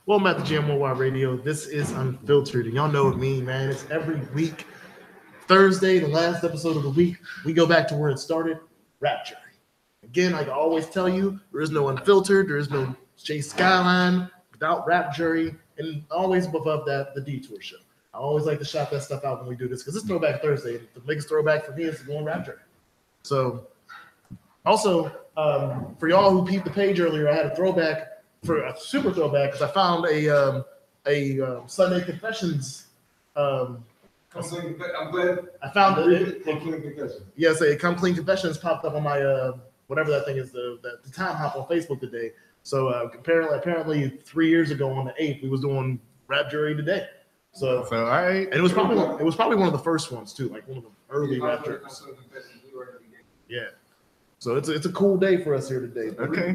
Welcome back to GMOY Radio. This is Unfiltered, and y'all know what me, man. It's every week, Thursday, the last episode of the week. We go back to where it started, Rap Jury. Again, like I always tell you, there is no Unfiltered, there is no Jay Skyline without Rap Jury, and always above that, the Detour Show. I always like to shout that stuff out when we do this because it's Throwback Thursday. The biggest throwback for me is going Rap Jury. So, also, for y'all who peeped the page earlier, I had a throwback. For a super throwback, because I found a Sunday Confessions. I'm glad I found it. Come Clean Confessions. Yes, a Come Clean Confessions popped up on my whatever that thing is, the time hop on Facebook today. So apparently 3 years ago on the 8th, we was doing Rap Jury today. So all right, and it was probably one of the first ones too, like one of the early Rap Juries. Yeah. So it's a cool day for us here today. Okay.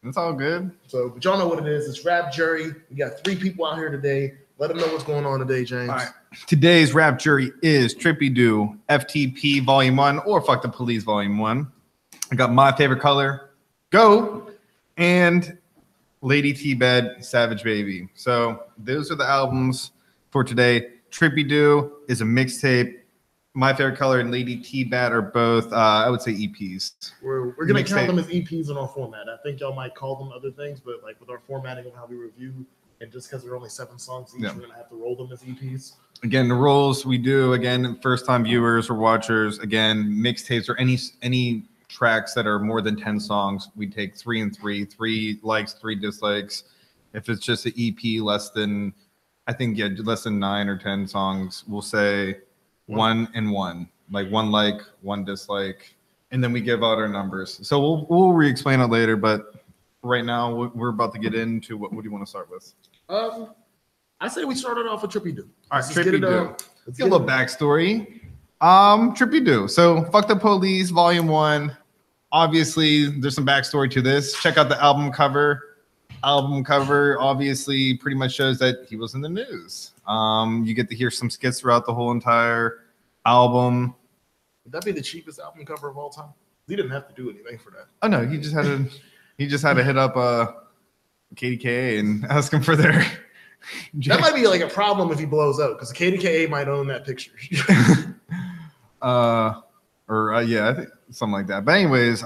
That's all good. So, but y'all know what it is. It's Rap Jury. We got 3 people out here today. Let them know what's going on today, James. All right. Today's Rap Jury is Trippy-Doo, FTP Volume 1, or Fuck the Police Volume 1. I got My Favorite Color, Go, and LadyTBadd, Savage Baby. So those are the albums for today. Trippy-Doo is a mixtape. My Favorite Color and LadyTBadd are both, I would say, EPs. We're going to count them as EPs in our format. I think y'all might call them other things, but like with our formatting of how we review, and just because there are only 7 songs each, we're going to have to roll them as EPs. Again, the rules we do, again, first-time viewers or watchers, again, mixtapes or any tracks that are more than 10 songs, we take 3 and 3, 3 likes, 3 dislikes. If it's just an EP less than 9 or 10 songs, we'll say 1 and 1, like 1 like, 1 dislike, and then we give out our numbers. So we'll re-explain it later, but right now we're about to get into what do you want to start with? I say we started off with Trippy-Doo. All right, Trippy-Doo. Let's get a little backstory. Trippy-Doo. So Fuck the Police Volume 1. Obviously, there's some backstory to this. Check out the album cover. Album cover obviously pretty much shows that he was in the news. You get to hear some skits throughout the whole entire album. Would that be the cheapest album cover of all time? He didn't have to do anything for that. Oh no, he just had to hit up KDKA and ask him for their. That might be like a problem if he blows up because KDKA might own that picture. Yeah, I think something like that. But anyways,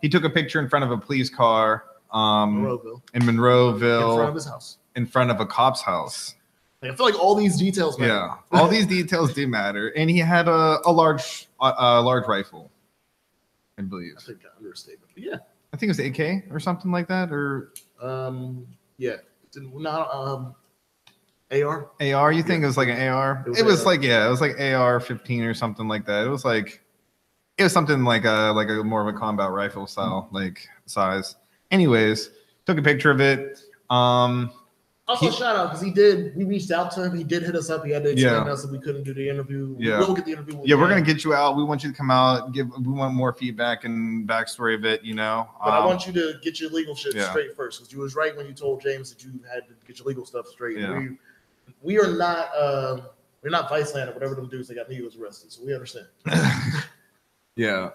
he took a picture in front of a police car. Monroeville. In Monroeville. In front of his house. In front of a cop's house. Like, I feel like all these details matter. Yeah, all these details do matter. And he had a large rifle, I believe. I think I understatement. Yeah. I think it was AK or something like that. Or yeah. Not AR. AR, you think it was like an AR? It was like AR-15 or something like that. It was something like a more of a combat rifle style, like size. Anyways, took a picture of it. Also, shout out because we reached out to him. He did hit us up. He had to explain to us that we couldn't do the interview. Yeah. We'll get the interview. We're gonna get you out. We want you to come out. We want more feedback and backstory of it. But I want you to get your legal shit straight first because you was right when you told James that you had to get your legal stuff straight. Yeah. We are not we're not Viceland or whatever them dudes that got me was arrested. So we understand. Yeah.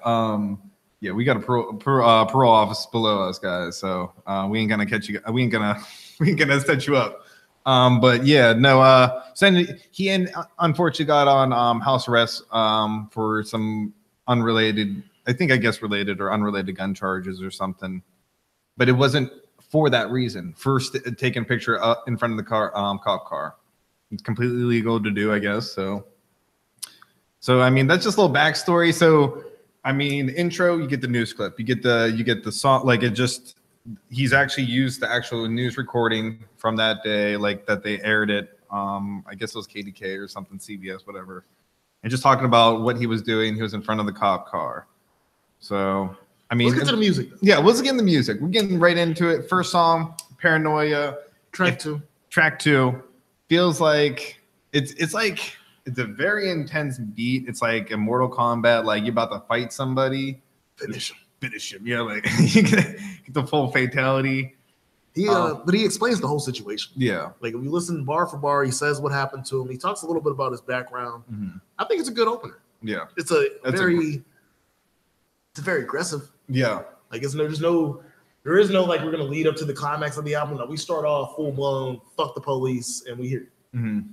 Yeah, we got a parole office below us, guys. So we ain't gonna catch you. We ain't gonna set you up. But yeah, no. He unfortunately got on house arrest for some unrelated, I guess related or unrelated gun charges or something. But it wasn't for that reason. First, taking a picture in front of the cop car. It's completely legal to do, I guess. So I mean, that's just a little backstory. So. I mean, intro, you get the news clip, you get the song, like he's actually used the actual news recording from that day, like that they aired it. I guess it was KDK or something, CBS, whatever. And just talking about what he was doing. He was in front of the cop car. So, I mean, let's get to the music. Yeah, let's get in the music. We're getting right into it. First song, Paranoia. Track 2. Track 2 feels like it's like. It's a very intense beat. It's like a Mortal Kombat, like you're about to fight somebody. Finish him. Yeah, like you get the full fatality. But he explains the whole situation. Yeah. Like if you listen bar for bar, he says what happened to him. He talks a little bit about his background. Mm-hmm. I think it's a good opener. Yeah. It's very aggressive. Yeah. Like there's There is no like we're gonna lead up to the climax of the album. No, we start off full blown fuck the police and we hear it. Mm-hmm.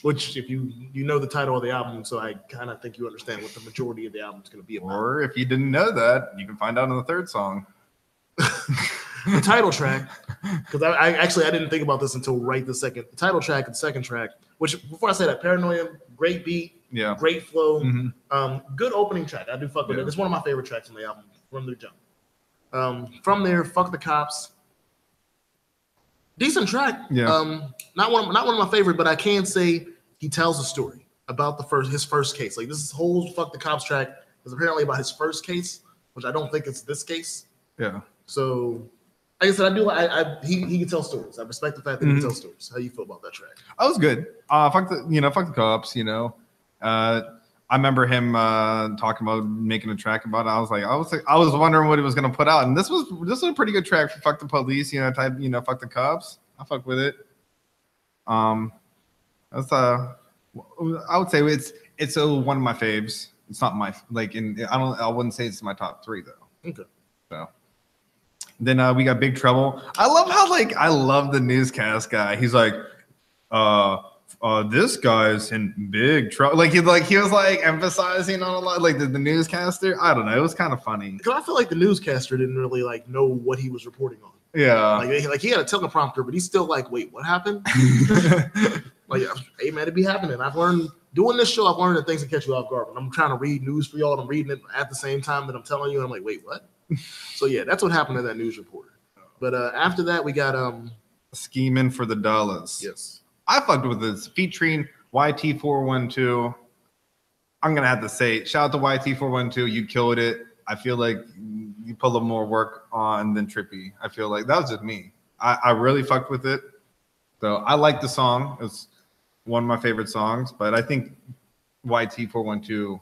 Which, if you know the title of the album, so I kind of think you understand what the majority of the album is going to be about. Or if you didn't know that, you can find out in the third song. The title track, because I didn't think about this until right the second. The title track and second track, which before I say that, Paranoia, great beat, great flow, good opening track. I do fuck with it. It's one of my favorite tracks on the album from the jump. From there, Fuck the Cops. Decent track. Yeah. Not one of my favorite, but I can say he tells a story about his first case. Like this whole Fuck the Cops track is apparently about his first case, which I don't think it's this case. Yeah. So, like I said, he can tell stories. I respect the fact that he can tell stories. How you feel about that track? That was good. Fuck the cops. I remember him talking about making a track about it. I was wondering what he was gonna put out, and this was a pretty good track for Fuck the Police, Fuck the Cops. I fuck with it. That's I would say it's one of my faves. It's not my I wouldn't say it's my top 3 though. Okay. So then we got Big Trouble. I love how I love the newscast guy. He's like, this guy's in big trouble. He was emphasizing on a lot, the newscaster. I don't know. It was kind of funny. Because I feel like the newscaster didn't really know what he was reporting on. Yeah. He had a teleprompter, but he's still wait, what happened? Hey man, it be happening. I've learned doing this show. I've learned that things can catch you off guard. When I'm trying to read news for y'all, and I'm reading it at the same time that I'm telling you, and I'm like, wait, what? So yeah, that's what happened to that news reporter. But after that, we got Scheming for the Dollars. Yes. I fucked with this featuring YT412. I'm gonna have to say, shout out to YT412. You killed it. I feel like you put a little more work on than Trippy. I feel like that was just me. I really fucked with it. So I like the song. It's one of my favorite songs. But I think YT412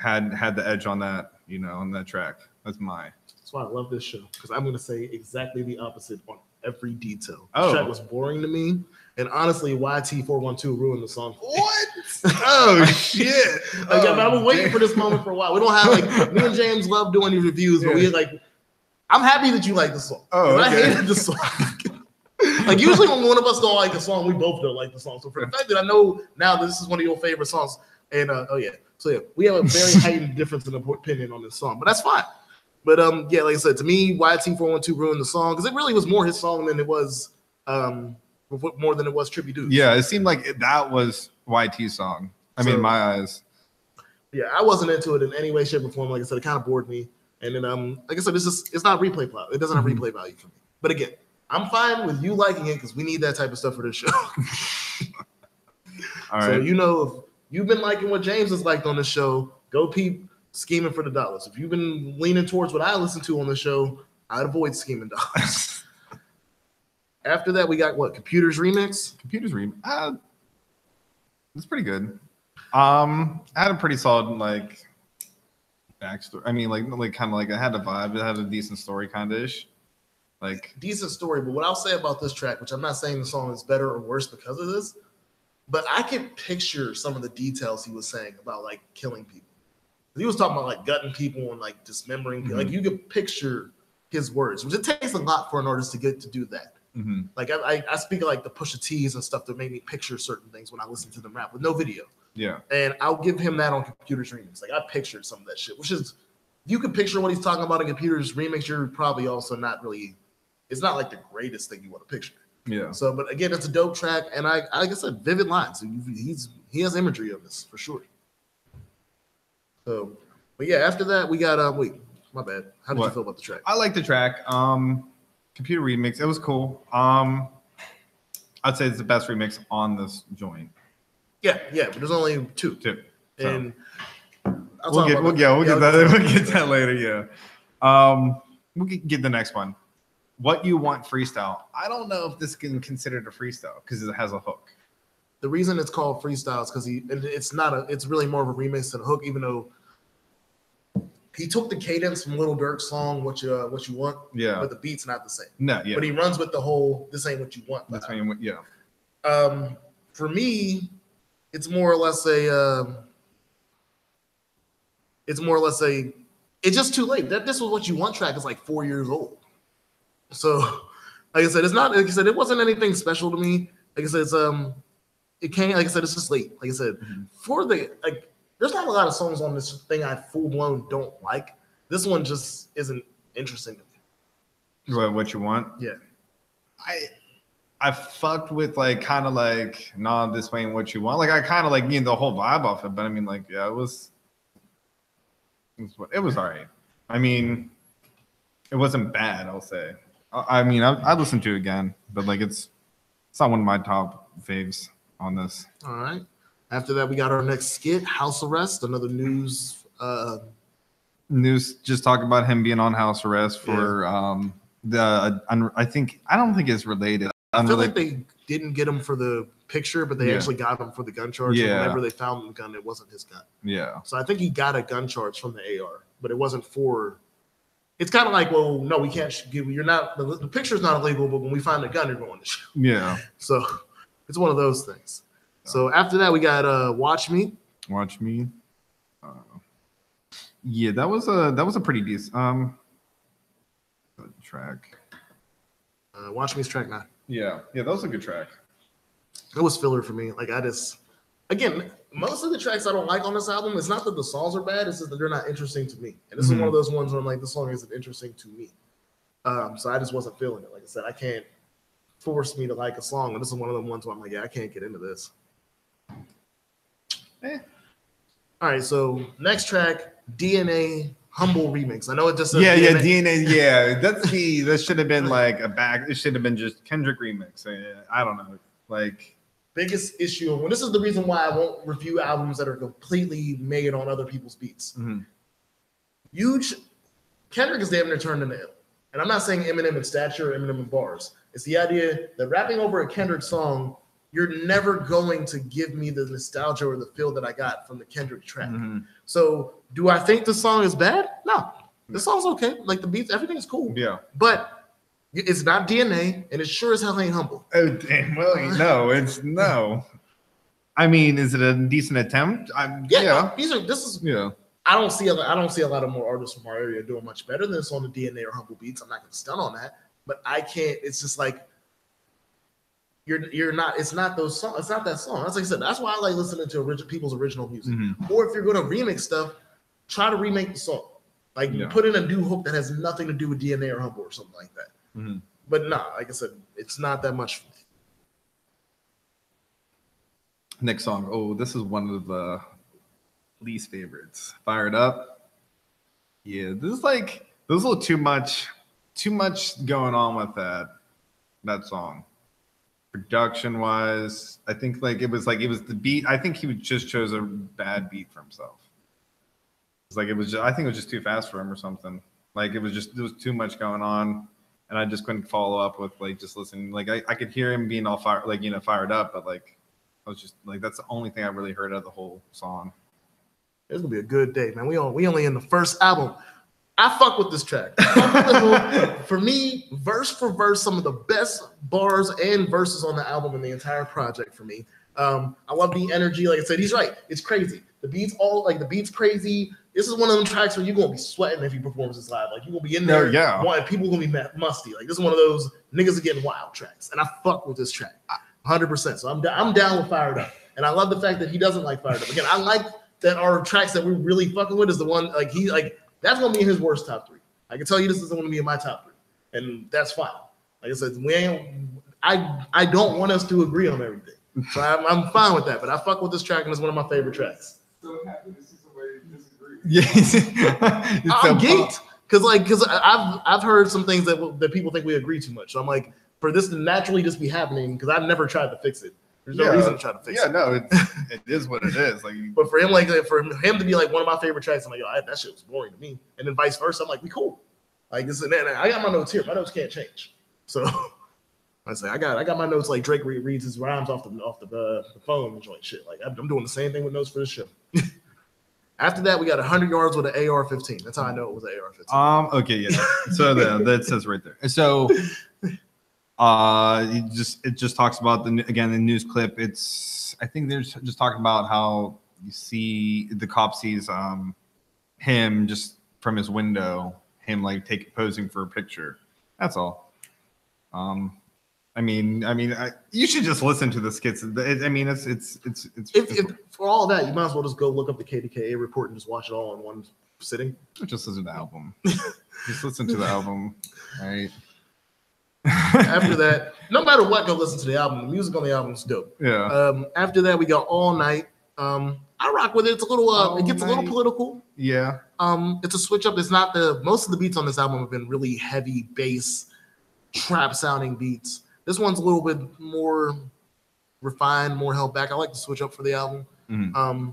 had the edge on that, on that track. That's why I love this show, because I'm gonna say exactly the opposite on every detail. Oh. The track was boring to me. And honestly, YT412 ruined the song. What? Oh shit! I've been waiting for this moment for a while. We don't have me and James love doing these reviews, but I'm happy that you like the song. Oh, okay. I hated the song. Usually when one of us don't like a song, we both don't like the song. So for the fact that I know now that this is one of your favorite songs, and we have a very heightened difference in opinion on this song, but that's fine. But like I said, to me, YT412 ruined the song because it really was more his song than it was Trippy-Doo. Yeah, it seemed like that was YT's song. I mean, in my eyes. Yeah, I wasn't into it in any way, shape, or form. Like I said, it kind of bored me. And then, like I said, it's not replay value. It doesn't have replay value for me. But again, I'm fine with you liking it because we need that type of stuff for this show. All right. So if you've been liking what James has liked on the show, go peep Scheming for the Dollars. If you've been leaning towards what I listen to on the show, I'd avoid Scheming Dollars. After that, we got what? Computers Remix? It's pretty good. I had a pretty solid backstory. I mean, kind of it had a vibe. It had a decent story, kind of ish. Decent story, but what I'll say about this track, which I'm not saying the song is better or worse because of this, but I can picture some of the details he was saying about killing people. He was talking about gutting people and dismembering people. You could picture his words, which it takes a lot for an artist to get to do that. Mm-hmm. I speak of the Pusha T's and stuff that made me picture certain things when I listen to them rap with no video. Yeah. And I'll give him that on Computers Remix. I pictured some of that shit, which is, if you can picture what he's talking about in Computers Remix, you're probably also not really, it's not the greatest thing you want to picture. Yeah. So, but again, it's a dope track. And like I said, vivid lines. He has imagery of this for sure. So, but yeah, after that, we got, wait, my bad. How did you feel about the track? I like the track. Computer Remix, it was cool. I'd say it's the best remix on this joint. Yeah, but there's only two. And we'll get that later. Yeah. We'll get the next one. What You Want Freestyle. I don't know if this can considered a freestyle because it has a hook. The reason it's called freestyle is because it's really more of a remix than a hook, even though he took the cadence from Lil Durk's song "What You Want," but the beat's not the same. No, yeah. But he runs with the whole "This ain't what you want." That's what you want, yeah. For me, it's more or less a it's just too late. This was what you want track is like 4 years old. So, like I said, it's not like I said, it wasn't anything special to me. Like I said, it came, like I said, it's just late. Like I said, for the there's not a lot of songs on this thing I full blown don't like. This one just isn't interesting to me. What you want? Yeah. I fucked with like kind of like nah, this ain't what you want. Like I kind of like the whole vibe off it, but I mean like yeah, it was all right. I mean, it wasn't bad. I'll say. I mean, I listened to it again, but like it's not one of my top faves on this. All right. After that, we got our next skit, House Arrest, another news. News just talk about him being on house arrest for I don't think it's related. I feel like they didn't get him for the picture, but they actually got him for the gun charge. Yeah. Whenever they found the gun, it wasn't his gun. Yeah. So I think he got a gun charge from the AR, but it wasn't for. It's kind of like, well, no, we can't give. You're not. The picture's not illegal, but when we find a gun, you're going to shoot. Yeah. So it's one of those things. So after that, we got Watch Me. Watch Me. Yeah, that was a pretty decent track. Watch Me's track 9. Yeah, that was a good track. It was filler for me. Like again, most of the tracks I don't like on this album, it's not that the songs are bad, it's just that they're not interesting to me. And this is one of those ones where I'm like, this song isn't interesting to me. So I just wasn't feeling it. Like I said, I can't force me to like a song. And this is one of the ones where I'm like, yeah, I can't get into this. All right, so next track, DNA Humble Remix. I know it just says DNA. Yeah, that should have been like it should have been just Kendrick remix. I don't know. Like biggest issue, and this is the reason why I won't review albums that are completely made on other people's beats. Huge Kendrick is damn near turned into ill. And I'm not saying Eminem in stature or Eminem in bars. It's the idea that rapping over a Kendrick song, you're never going to give me the nostalgia or the feel that I got from the Kendrick track. So do I think the song is bad? No. The song's okay. Like the beats, everything is cool. Yeah. But it's not DNA, and it sure as hell ain't humble. Oh, damn. Well, no. I mean, is it a decent attempt? Yeah. Yeah. I don't see a lot of more artists from our area doing much better than this on the DNA or humble beats. I'm not gonna stun on that. But I can't, it's just like you're not, it's not those songs, it's not that song. That's like I said, that's why I like listening to people's original music. Or if you're gonna remix stuff, try to remake the song. Like put in a new hook that has nothing to do with DNA or humble or something like that. But nah, like I said, it's not that much. Next song. Oh, this is one of the least favorites. Fired Up. Yeah, this is like there's a little too much going on with that song. Production wise, I think it was the beat. I think he just chose a bad beat for himself. It's like I think it was just too fast for him or something. Like there was too much going on, and I just couldn't follow up with just listening. Like I could hear him being all fired up, but like I was just like that's the only thing I really heard of the whole song. It's gonna be a good day, man. We only in the first album. I fuck with this track. For me, verse for verse, some of the best bars and verses on the album and the entire project for me. I love the energy. Like I said, he's right. It's crazy. The beat's crazy. This is one of them tracks where you're gonna be sweating if he performs this live. Like you're gonna be in there. People gonna be musty. Like this is one of those niggas are getting wild tracks. And I fuck with this track 100%. So I'm down with Fired Up. And I love the fact that he doesn't like Fired Up. Again, I like that our tracks that we're really fucking with is the one that's gonna be in his worst top 3. I can tell you this isn't gonna be in my top 3, and that's fine. Like I said, I don't want us to agree on everything, so I'm fine with that. But I fuck with this track, and it's one of my favorite tracks. So happy to see somebody disagree. Yeah, I'm geeked because I've heard some things that people think we agree too much. So I'm like, for this to naturally just be happening, because I've never tried to fix it. There's no reason to try to fix it. Yeah, no, it is what it is. Like, but for him, for him to be like one of my favorite tracks, I'm like, that shit was boring to me. And then vice versa, I'm like, we cool. Like this and that. I got my notes here. My notes can't change. So I say I got my notes like Drake reads his rhymes off the phone and joint shit. Like I'm doing the same thing with notes for this show. After that, we got 100 yards with an AR-15. That's how I know it was an AR-15. Okay, yeah. So that says right there. So. It just talks about the news clip. I think they're just talking about how you see the cop sees him just from his window, him like posing for a picture. That's all. You should just listen to the skits. If for all of that, you might as well just go look up the KDKA report and just watch it all in one sitting. Just listen to the album. Just listen to the album. All right. After that, no matter what, go listen to the album. The music on the album is dope. Yeah. After that, we got All Night. I rock with it. It's a little. It gets a little political. Yeah. It's a switch up. It's not most of the beats on this album have been really heavy bass, trap sounding beats. This one's a little bit more refined, more held back. I like to switch up for the album. Mm-hmm.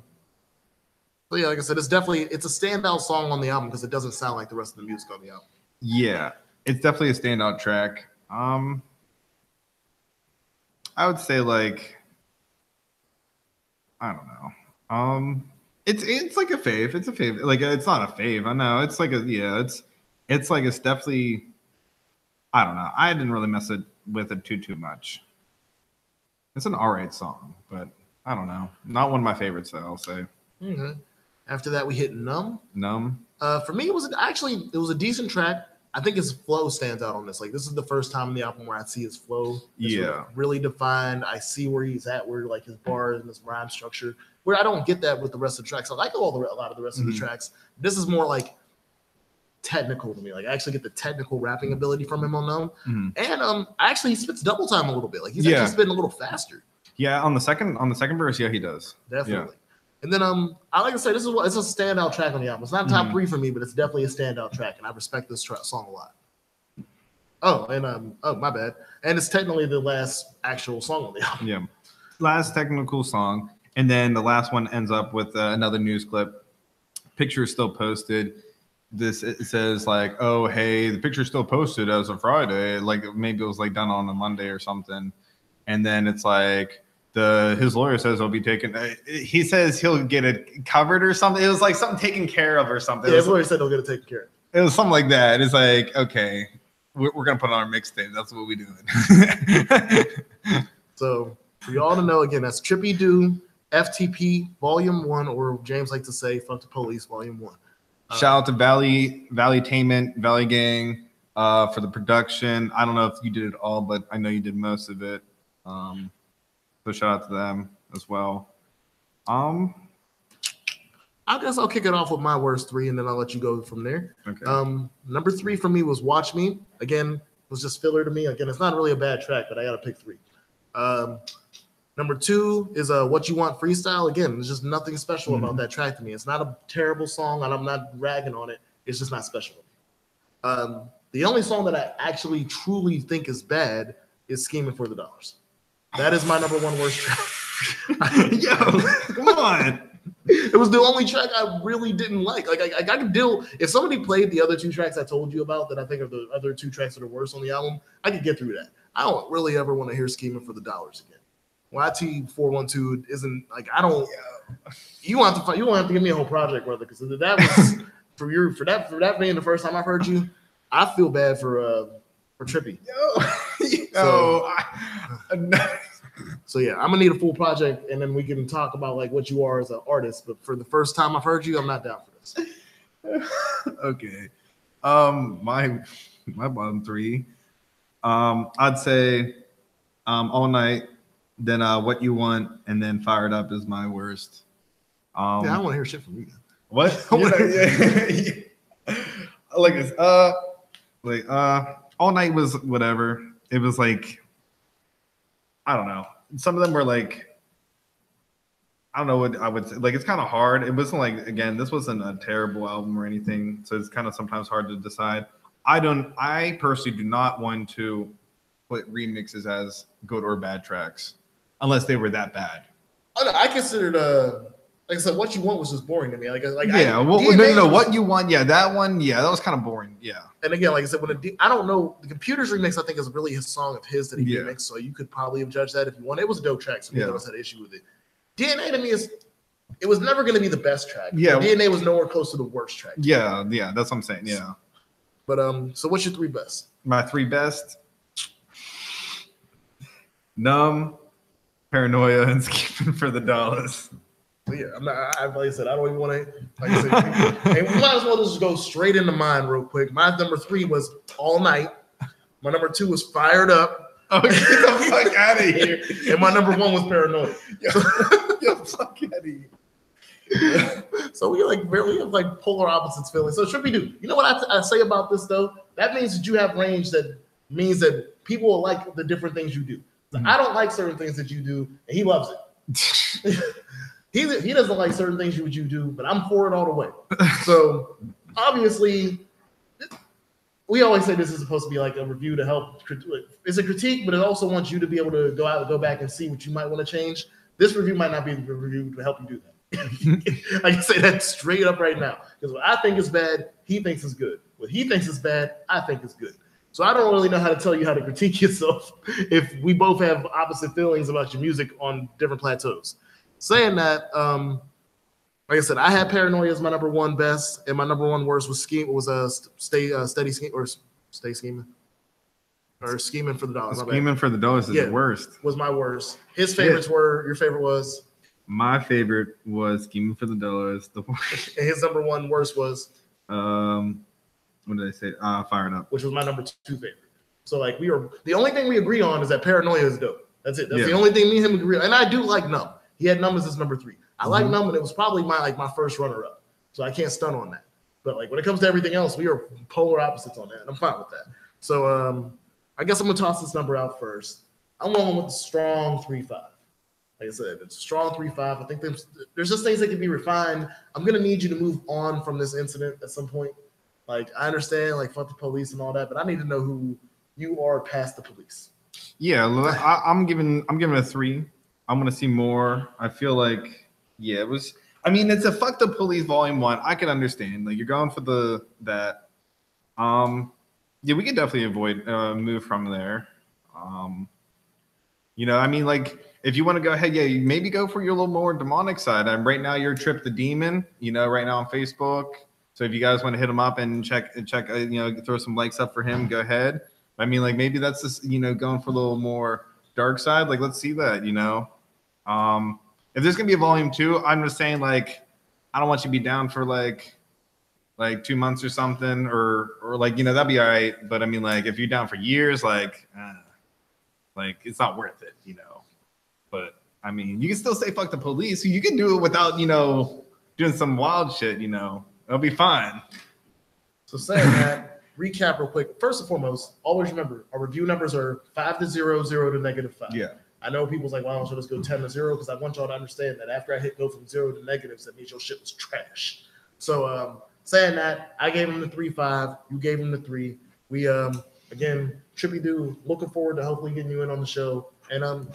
But yeah, like I said, it's a standout song on the album because it doesn't sound like the rest of the music on the album. Yeah, it's definitely a standout track. I would say like, I don't know. It's like a fave. It's a fave. Like it's not a fave. I know. It's like it's definitely. I don't know. I didn't really mess with it too much. It's an alright song, but I don't know. Not one of my favorites, though, I'll say. Mm-hmm. After that, we hit Numb. Numb. For me, it was a decent track. I think his flow stands out on this. Like this is the first time in the album where I see his flow. It's really defined. I see where he's at, where like his bars and his rhyme structure. Where I don't get that with the rest of the tracks. I like a lot of the rest of the tracks. This is more like technical to me. Like I actually get the technical rapping ability from him on Numb. And actually he spits double time a little bit. Like he's actually spitting a little faster. Yeah, on the second verse, he does. Definitely. And then I like to say it's a standout track on the album. It's not top 3 for me, but it's definitely a standout track, and I respect this song a lot. Oh, and my bad. And it's technically the last actual song on the album. Yeah, last technical song, and then the last one ends up with another news clip. Picture is still posted. It says like, oh hey, the picture's still posted as of Friday. Like maybe it was like done on a Monday or something, and then it's like. His lawyer says he'll be taken. He says he'll get it covered or something. It was like something taken care of or something. Yeah, his lawyer said he'll get it taken care of. It was something like that. It's like, okay, we're gonna put on our mixtape. That's what we doing. So for y'all to know, again, that's Trippy-Doo, FTP Volume 1, or James like to say, Fuck the Police Volume 1. Shout out to Valleytainment, Valley Gang for the production. I don't know if you did it all, but I know you did most of it. So shout out to them as well. I guess I'll kick it off with my worst 3, and then I'll let you go from there. Okay. Number 3 for me was Watch Me. Again, was just filler to me. Again, it's not really a bad track, but I got to pick 3. Number 2 is What You Want Freestyle. Again, there's just nothing special about that track to me. It's not a terrible song, and I'm not ragging on it. It's just not special to me. The only song that I actually truly think is bad is Scheming for the Dollars. That is my number 1 worst track. Yo, come on. It was the only track I really didn't like. Like I could deal if somebody played the other 2 tracks I told you about that I think are the other 2 tracks that are worse on the album. I could get through that. I don't really ever want to hear Scheming for the Dollars again. YT 412 isn't like I don't. You won't have to give me a whole project, brother, because that was for that being the first time I've heard you. I feel bad for Trippy. So yeah, I'm gonna need a full project, and then we can talk about like what you are as an artist. But for the first time I've heard you, I'm not down for this. Okay, my bottom 3, I'd say All Night, then What You Want, and then Fired Up is my worst. Yeah, I don't want to hear shit from you. What? Like this. All Night was whatever. It was like, I don't know. Some of them were like, I don't know what I would say. Like, it's kind of hard. It wasn't like, again, this wasn't a terrible album or anything. So it's kind of sometimes hard to decide. I personally do not want to put remixes as good or bad tracks unless they were that bad. I considered, like I said, What You Want was just boring to me. What You Want, that one, that was kind of boring, And again, like I said, I don't know, the Computers remix, I think, is really his song of his that he remixed, so you could probably have judged that if you want. It was a dope track, so neither of us had an issue with it. DNA to me it was never going to be the best track. Yeah, DNA was nowhere close to the worst track. Yeah, that's what I'm saying. Yeah. But so what's your 3 best? My 3 best: Numb, Paranoia, and Scheming for the Dollars. So yeah, like I said, I don't even want to. Like I said, and we might as well just go straight into mine real quick. My number 3 was All Night. My number 2 was Fired Up. Oh, get the fuck out of here! And my number 1 was Paranoid. Yo, fuck out of here! So we have like polar opposites feeling. So Trippy-Doo, you know what I say about this though? That means that you have range. That means that people will like the different things you do. So I don't like certain things that you do, and he loves it. He doesn't like certain things you do, but I'm for it all the way. So obviously, we always say this is supposed to be like a review to help. It's a critique, but it also wants you to be able to go back and see what you might want to change. This review might not be the review to help you do that. I can say that straight up right now, because what I think is bad, he thinks is good. What he thinks is bad, I think is good. So I don't really know how to tell you how to critique yourself if we both have opposite feelings about your music on different plateaus. Saying that, like I said, I had Paranoia as my number 1 best, and my number 1 worst was Steady Scheme or Stay Scheming. Or Scheming for the Dollars. Scheming for the Dollars is the worst. Was my worst. His favorites were, your favorite was? My favorite was Scheming for the Dollars. The worst. And his number 1 worst was? What did I say? Fired Up. Which was my number 2 favorite. So like the only thing we agree on is that Paranoia is dope. That's it. That's the only thing me and him agree on. And I do like Numb. He had Numb as his number 3. I like Numb, and it was probably my first runner-up. So I can't stun on that. But like when it comes to everything else, we are polar opposites on that. And I'm fine with that. So I guess I'm gonna toss this number out first. I'm going with the strong 3.5. Like I said, it's a strong 3.5. I think there's just things that can be refined. I'm gonna need you to move on from this incident at some point. Like I understand, like fuck the police and all that, but I need to know who you are past the police. Yeah, I'm giving it a 3. I'm gonna see more. I feel like it was. I mean, it's a fuck the police volume 1. I can understand. Like you're going for that. Yeah, we could definitely avoid move from there. I mean, like if you want to go ahead, you maybe go for your little more demonic side. And right now you're Trip the Demon, right now on Facebook. So if you guys want to hit him up and check, throw some likes up for him, go ahead. I mean, like maybe that's just, going for a little more dark side. Like, let's see that, if there's going to be a volume 2, I'm just saying like, I don't want you to be down for like 2 months or something, or like, that'd be all right. But I mean, like if you're down for years, like it's not worth it, but I mean, you can still say fuck the police. You can do it without, doing some wild shit, it'll be fine. So saying that, recap real quick. First and foremost, always remember our review numbers are 5 to 0, 0 to -5. Yeah. I know people's like, why don't you just go 10 to 0? Because I want y'all to understand that after I go from 0 to negatives, that means your shit was trash. So saying that, I gave him the 3.5. You gave him the 3. We again, Trippy-Doo, looking forward to hopefully getting you in on the show. And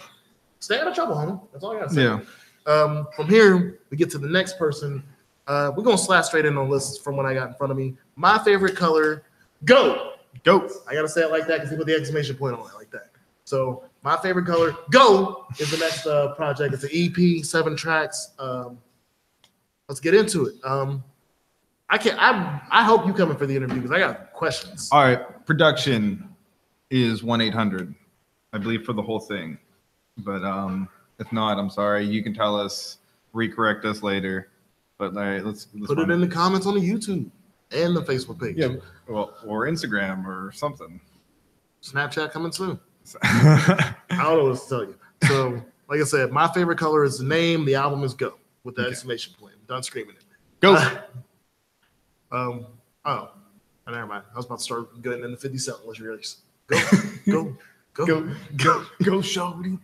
stay out of trouble, homie. That's all I gotta say. Yeah. From here, we get to the next person. We're gonna slash straight in on lists from what I got in front of me. My favorite color, go. I gotta say it like that because he put the exclamation point on it like that. So my favorite color, go, is the next project. It's an EP, 7 tracks. Let's get into it. I hope you coming for the interview because I got questions. All right, production is 1-800, I believe, for the whole thing. But if not, I'm sorry. You can tell us, recorrect us later. But all right, let's put it in the comments on the YouTube and the Facebook page. Yeah, well, or Instagram or something. Snapchat coming soon. I don't know what to tell you. So, like I said, my favorite color is the name. The album is Go with the exclamation point. I'm done screaming it. Go. Never mind. I was about to start getting into 50 Cent. Unless you're ready. Go, shorty.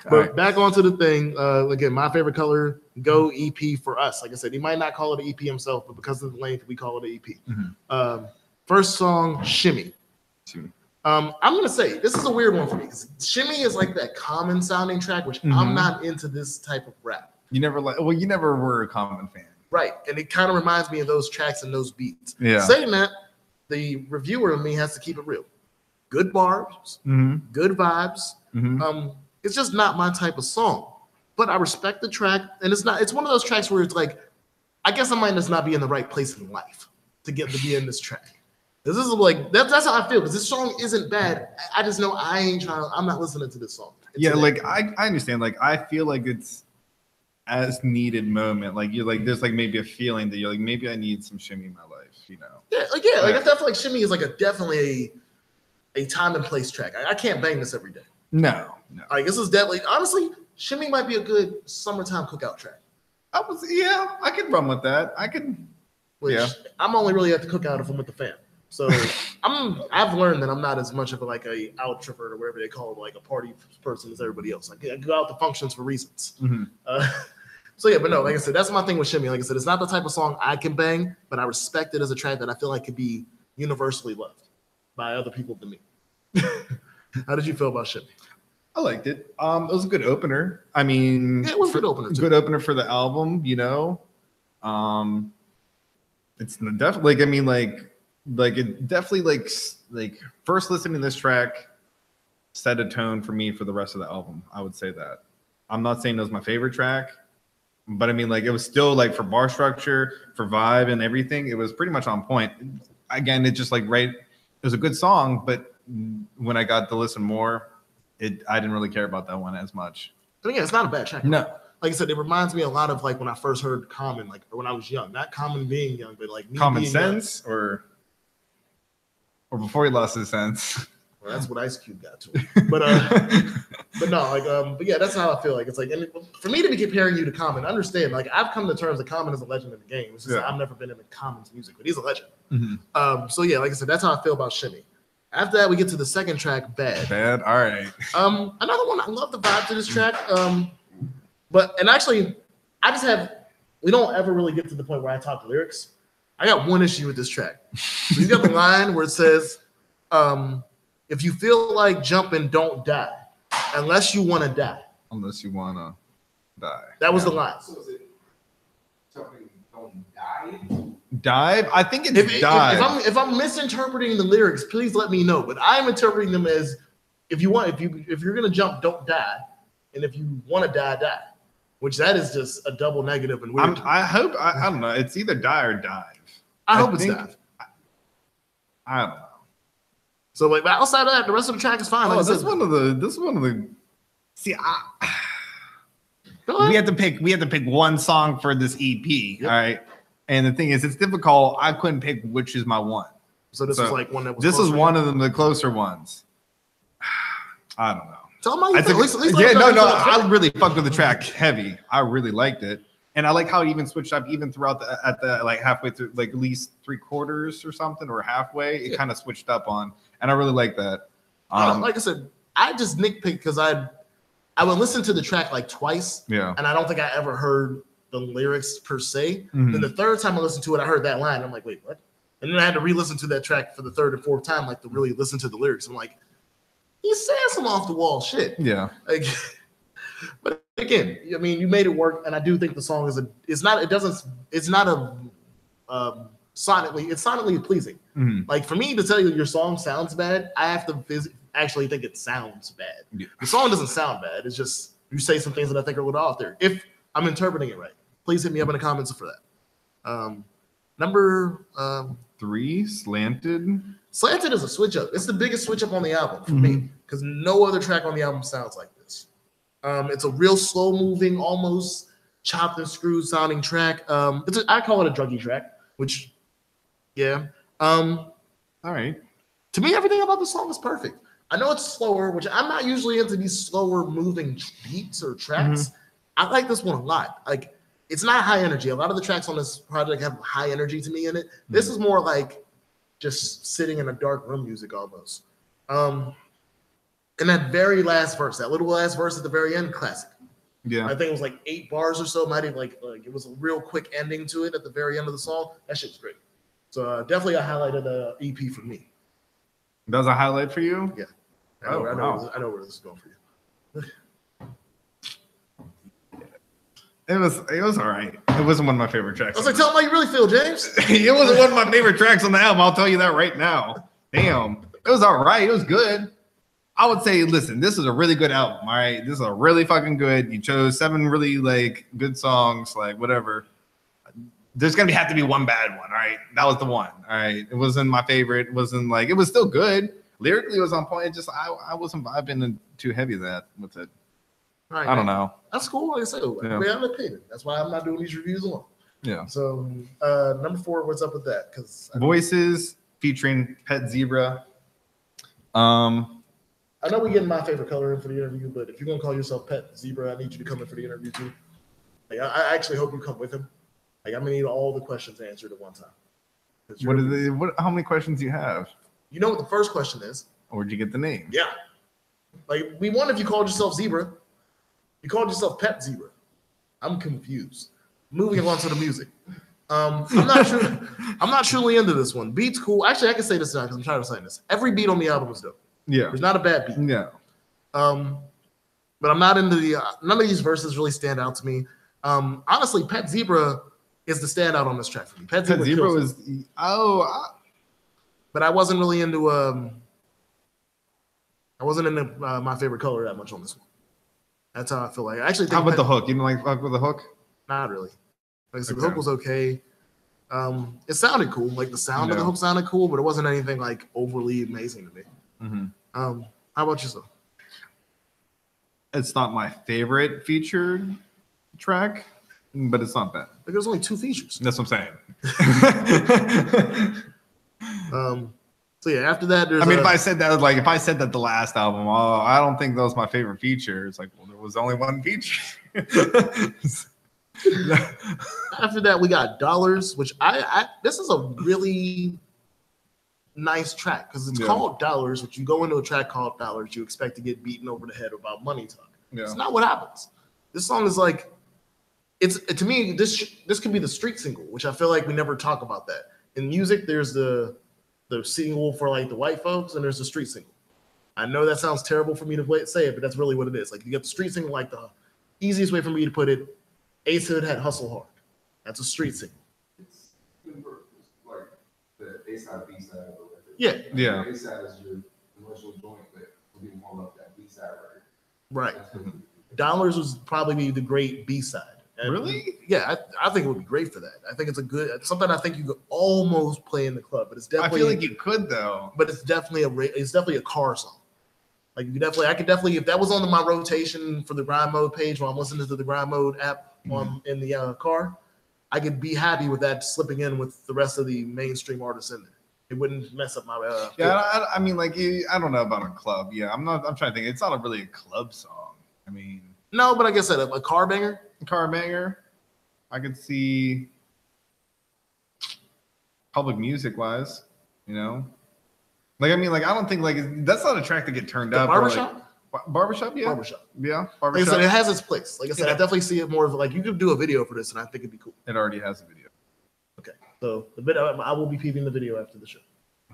But right. Back onto the thing. Again, my favorite color, Go EP for us. Like I said, he might not call it an EP himself, but because of the length, we call it an EP. Mm-hmm. First song, Shimmy. I'm gonna say this is a weird one for me. Shimmy is like that common sounding track, which I'm not into this type of rap. You never were a Common fan. Right. And it kind of reminds me of those tracks and those beats. Yeah. Saying that, the reviewer in me has to keep it real. Good bars, good vibes. It's just not my type of song. But I respect the track. And it's one of those tracks where it's like, I guess I might just not be in the right place in life to be in this track. This is like that's how I feel, because this song isn't bad. I just know I'm not listening to this song. I understand. Like I feel like it's as needed moment. Like you're like there's like maybe a feeling that you're like maybe I need some shimmy in my life, you know. Like I feel like Shimmy is like definitely a time and place track. I can't bang this every day. No. Like this is definitely honestly, Shimmy might be a good summertime cookout track. I could run with that. Which I'm only really at the cookout if I'm with the fam. So I've learned that I'm not as much of a outrovert or whatever they call it, like a party person as everybody else. Like I go out to functions for reasons. Mm-hmm. So yeah, but no, like I said, that's my thing with Shimmy. Like I said, it's not the type of song I can bang, but I respect it as a track that I feel like could be universally loved by other people than me. How did you feel about Shimmy? I liked it. It was a good opener. I mean, it was a good opener too. Good opener for the album, you know. It's definitely it definitely first listening to this track set a tone for me for the rest of the album. I would say that. I'm not saying it was my favorite track, but I mean like it was still like for bar structure, for vibe and everything, it was pretty much on point. Again, it just it was a good song, but when I got to listen more, I didn't really care about that one as much. I mean, yeah, it's not a bad track. No. Like I said, it reminds me a lot of like when I first heard Common, like or when I was young. Not Common being young, but like me Common being Sense young. or before he lost his sense. Well, that's what Ice Cube got to. But yeah, that's how I feel. Like it's like, and for me to be comparing you to Common, understand, like I've come to terms that Common is a legend in the game. It's just I've never been into Common's music, but he's a legend. Mm-hmm. So yeah, like I said, that's how I feel about Shimmy. After that, we get to the second track, Bad. Bad, all right. Another one, I love the vibe to this track. But actually, we don't ever really get to the point where I talk lyrics. I got one issue with this track. So you got the line where it says, if you feel like jumping, don't die. Unless you want to die. Unless you want to die. That was the line. So is it jumping, don't die? Dive? I think it's dive. If I'm misinterpreting the lyrics, please let me know. But I'm interpreting them as if you're gonna jump, don't die. And if you want to die, die. Which that is just a double negative and weird. I don't know. It's either die or dive. I hope it's dive. I don't know. So like outside of that, the rest of the track is fine. Oh, like this is one of the. See, we had to pick one song for this EP. Yep. All right, and the thing is, it's difficult. I couldn't pick which is my one. So this was like one that was. This is one of them, the closer ones. I don't know. Tell me how you feel. I really fucked with the track heavy. I really liked it. And I like how it even switched up even throughout at the like halfway through, like at least 3/4 or something, or halfway. It kind of switched up on, and I really like that. Like I said, I just nitpick because I would listen to the track like twice, and I don't think I ever heard the lyrics per se. Mm-hmm. Then the third time I listened to it, I heard that line. I'm like, wait, what? And then I had to re-listen to that track for the third and fourth time, like to really listen to the lyrics. I'm like, he's saying some off the wall shit. Yeah. Like, but again, I mean, you made it work, and I do think the song it's sonically pleasing. Mm-hmm. Like for me to tell you your song sounds bad, I have to actually think it sounds bad. Yeah. The song doesn't sound bad. It's just you say some things that I think are a little off there. If I'm interpreting it right, please hit me up in the comments for that. Number 3, Slanted. Slanted is a switch up. It's the biggest switch up on the album for me because no other track on the album sounds like this. It's a real slow moving, almost chopped and screwed sounding track. I call it a druggy track, which, yeah. All right. To me, everything about the song is perfect. I know it's slower, which I'm not usually into these slower moving beats or tracks. Mm-hmm. I like this one a lot. Like, it's not high energy. A lot of the tracks on this project have high energy to me in it. Mm-hmm. This is more like just sitting in a dark room music almost. And that very last verse, that little last verse at the very end, classic. Yeah. I think it was like 8 bars or so. Might have like it was a real quick ending to it at the very end of the song. That shit's great. So definitely a highlight of the EP for me. That was a highlight for you? Yeah. I know where this is going for you. It was all right. It wasn't one of my favorite tracks. I was like, tell them how you really feel, James. It wasn't one of my favorite tracks on the album. I'll tell you that right now. Damn. It was all right. It was good. I would say, listen, this is a really good album. All right. This is a really fucking good. You chose 7 really like good songs, like whatever. There's gonna have to be one bad one. All right. That was the one. All right. It wasn't my favorite. It wasn't like it was still good. Lyrically, it was on point. It just I wasn't vibing too heavy with it. Right, I don't know. That's cool. Like I said, Yeah. we have an opinion. That's why I'm not doing these reviews alone. Yeah. So number 4, what's up with that? Because Voices featuring Pet Zebra. I know we're getting my favorite color in for the interview, but if you're gonna call yourself Pet Zebra, I need you to come in for the interview too. Like, I actually hope you come with him. Like, I'm gonna need all the questions answered at one time. What are they? What? How many questions do you have? You know what the first question is? Where'd you get the name? Yeah. Like, we won if you called yourself Zebra. You called yourself Pet Zebra. I'm confused. Moving on to the music. I'm not sure. I'm not truly into this one. Beat's cool. Actually, I can say this now because I'm trying to say this. Every beat on the album is dope. Yeah. There's not a bad beat. Yeah. But I'm not into the. None of these verses really stand out to me. Honestly, Pet Zebra is the standout on this track for me. Pet Zebra was. But I wasn't really into. I wasn't into my favorite color that much on this one. That's how I feel like. I actually think. How about the hook? You didn't like fuck with the hook? Not really. Like I said, the hook was okay. It sounded cool. Like the sound of the hook sounded cool, but it wasn't anything like overly amazing to me. Mm-hmm. How about yourself? It's not my favorite featured track, but it's not bad. Like, there's only 2 features. That's what I'm saying. So yeah, after that, there's. I mean, if I said that the last album, I don't think that was my favorite feature. It's like, well, there was only one feature. After that, we got Dollars, which this is a really nice track because it's called Dollars, which you go into a track called Dollars, you expect to get beaten over the head about money talk. Yeah. It's not what happens. This song is like, to me, this could be the street single, which I feel like we never talk about that. In music, there's the single for like the white folks, and there's the street single. I know that sounds terrible for me to say it, but that's really what it is. Like, you got the street single, like the easiest way for me to put it, Ace Hood had Hustle Hard. That's a street single. It's like the A-side, B-side of the record. Yeah. Yeah. A-side is your commercial joint, but we warm up that B-side record. Right. Dollars was probably the great B-side. And really? Yeah, I think it would be great for that. I think it's something I think you could almost play in the club, but it's definitely. I feel like you could though. But it's definitely a car song. Like, I could definitely, if that was on my rotation for the grind mode page while I'm listening to the grind mode app in the car, I could be happy with that slipping in with the rest of the mainstream artists in there. It wouldn't mess up my. I mean, like, I don't know about a club. Yeah, I'm trying to think. It's not really a club song. I mean. No, but like I said, a car banger. Car banger. I could see public music wise, you know. Like, I mean, like, I don't think like that's not a track to get turned up. Barbershop? Barbershop, yeah. Barbershop. Yeah. Barbershop. Like I said, it has its place. Like I said, I definitely see it more of like you could do a video for this, and I think it'd be cool. It already has a video. Okay. So the video, I will be peeping the video after the show.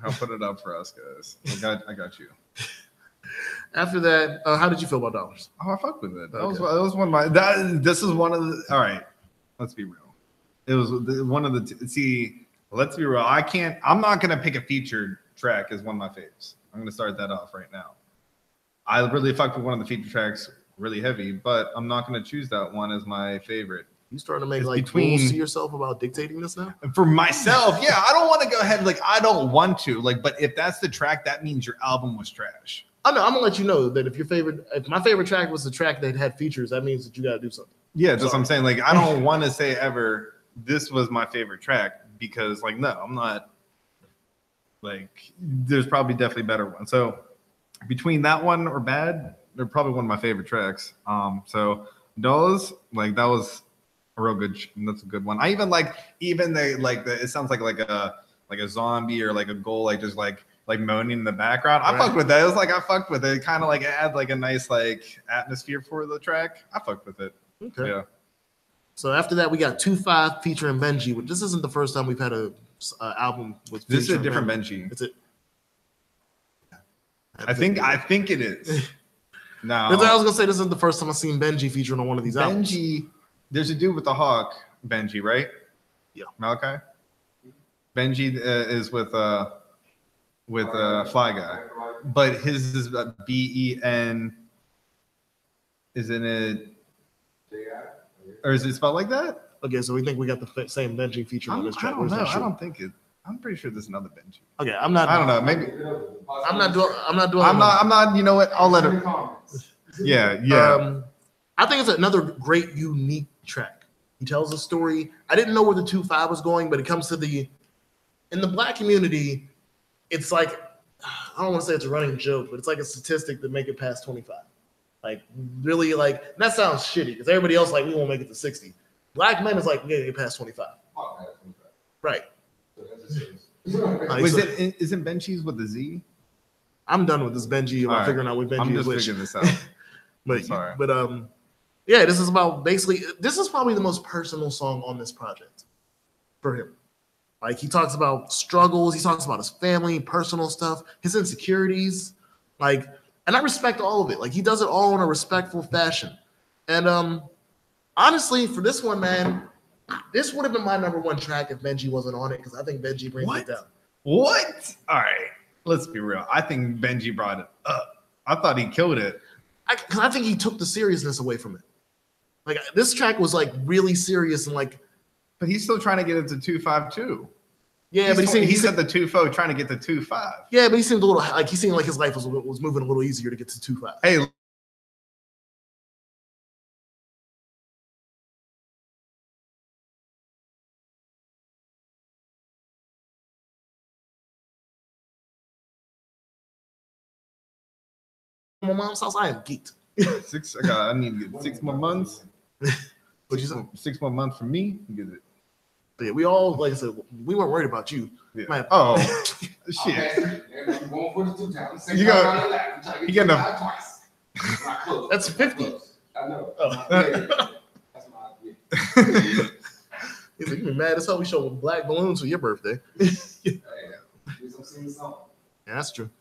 I'll put it up for us, guys. I got you. After that, how did you feel about Dollars? Oh, I fucked with it. That was one of my. This is one of the. All right, let's be real. It was one of the. See, let's be real. I'm not gonna pick a featured track as one of my faves. I'm gonna start that off right now. I really fucked with one of the featured tracks really heavy, but I'm not gonna choose that one as my favorite. You starting to make fools to yourself about dictating this now? For myself, yeah. I don't want to go ahead I don't want to but if that's the track, that means your album was trash. I know. I'm gonna let you know that if my favorite track was the track that had features, that means that you gotta do something. Yeah, that's what I'm saying. Like, I don't want to say ever this was my favorite track because, like, no, I'm not. Like, there's probably definitely better ones. So between that one or Bad, they're probably one of my favorite tracks. So those, like, that was a real good. That's a good one. I even like it sounds like a zombie or like a goal, like just like moaning in the background. I fucked with that. It was like I fucked with it. Kind of like it had like a nice like atmosphere for the track. I fucked with it. Okay. Yeah. So after that, we got 2-5 featuring Benji. This isn't the first time we've had a album with. This is a different Benji. Is it? I think it is. No. I was gonna say this isn't the first time I've seen Benji featuring on one of these albums. Benji, there's a dude with the hawk. Benji, right? Yeah. Malachi. Benji is with Fly Guy, but his is Ben. Isn't it? Or is it spelled like that? Okay, so we think we got the same Benji feature on this track. I don't know. I don't think it. I'm pretty sure there's another Benji. Okay, I'm not. I don't know. Maybe. I'm not doing. I'm not. You know what? I'll let it. Yeah. Yeah. I think it's another great, unique track. He tells a story. I didn't know where the 2-5 was going, but it comes to in the black community, it's like, I don't want to say it's a running joke, but it's like a statistic to make it past 25. Like, really, like, that sounds shitty because everybody else, like, we won't make it to 60. Black men is like, we gotta get past 25. Right. Isn't Benji's with the Z? I'm done with this Benji about figuring out what Benji is. I'm just figuring this out. but yeah, this is about basically. This is probably the most personal song on this project for him. Like he talks about struggles, he talks about his family, personal stuff, his insecurities, like, and I respect all of it. Like he does it all in a respectful fashion. And honestly, for this one, man, this would have been my number 1 track if Benji wasn't on it because I think Benji brings it down. What? All right, let's be real. I think Benji brought it up. I thought he killed it. Because I think he took the seriousness away from it. Like this track was like really serious and like. But he's still trying to get it to 2.5 too. Yeah, but he said the 2.4 trying to get to 2.5. Yeah, but he seemed a little like his life was moving a little easier to get to 2.5. Hey. My mom's house, I am geeked. I need to get 6 more months. What you say? 6 more months for me. Get it. But yeah, we all, like I said, we weren't worried about you. Yeah. Man. Oh, shit. You got twice. That's 50. I know. Oh. That's my idea. He's like, you been mad as hell. We showed black balloons for your birthday. Yeah, that's true.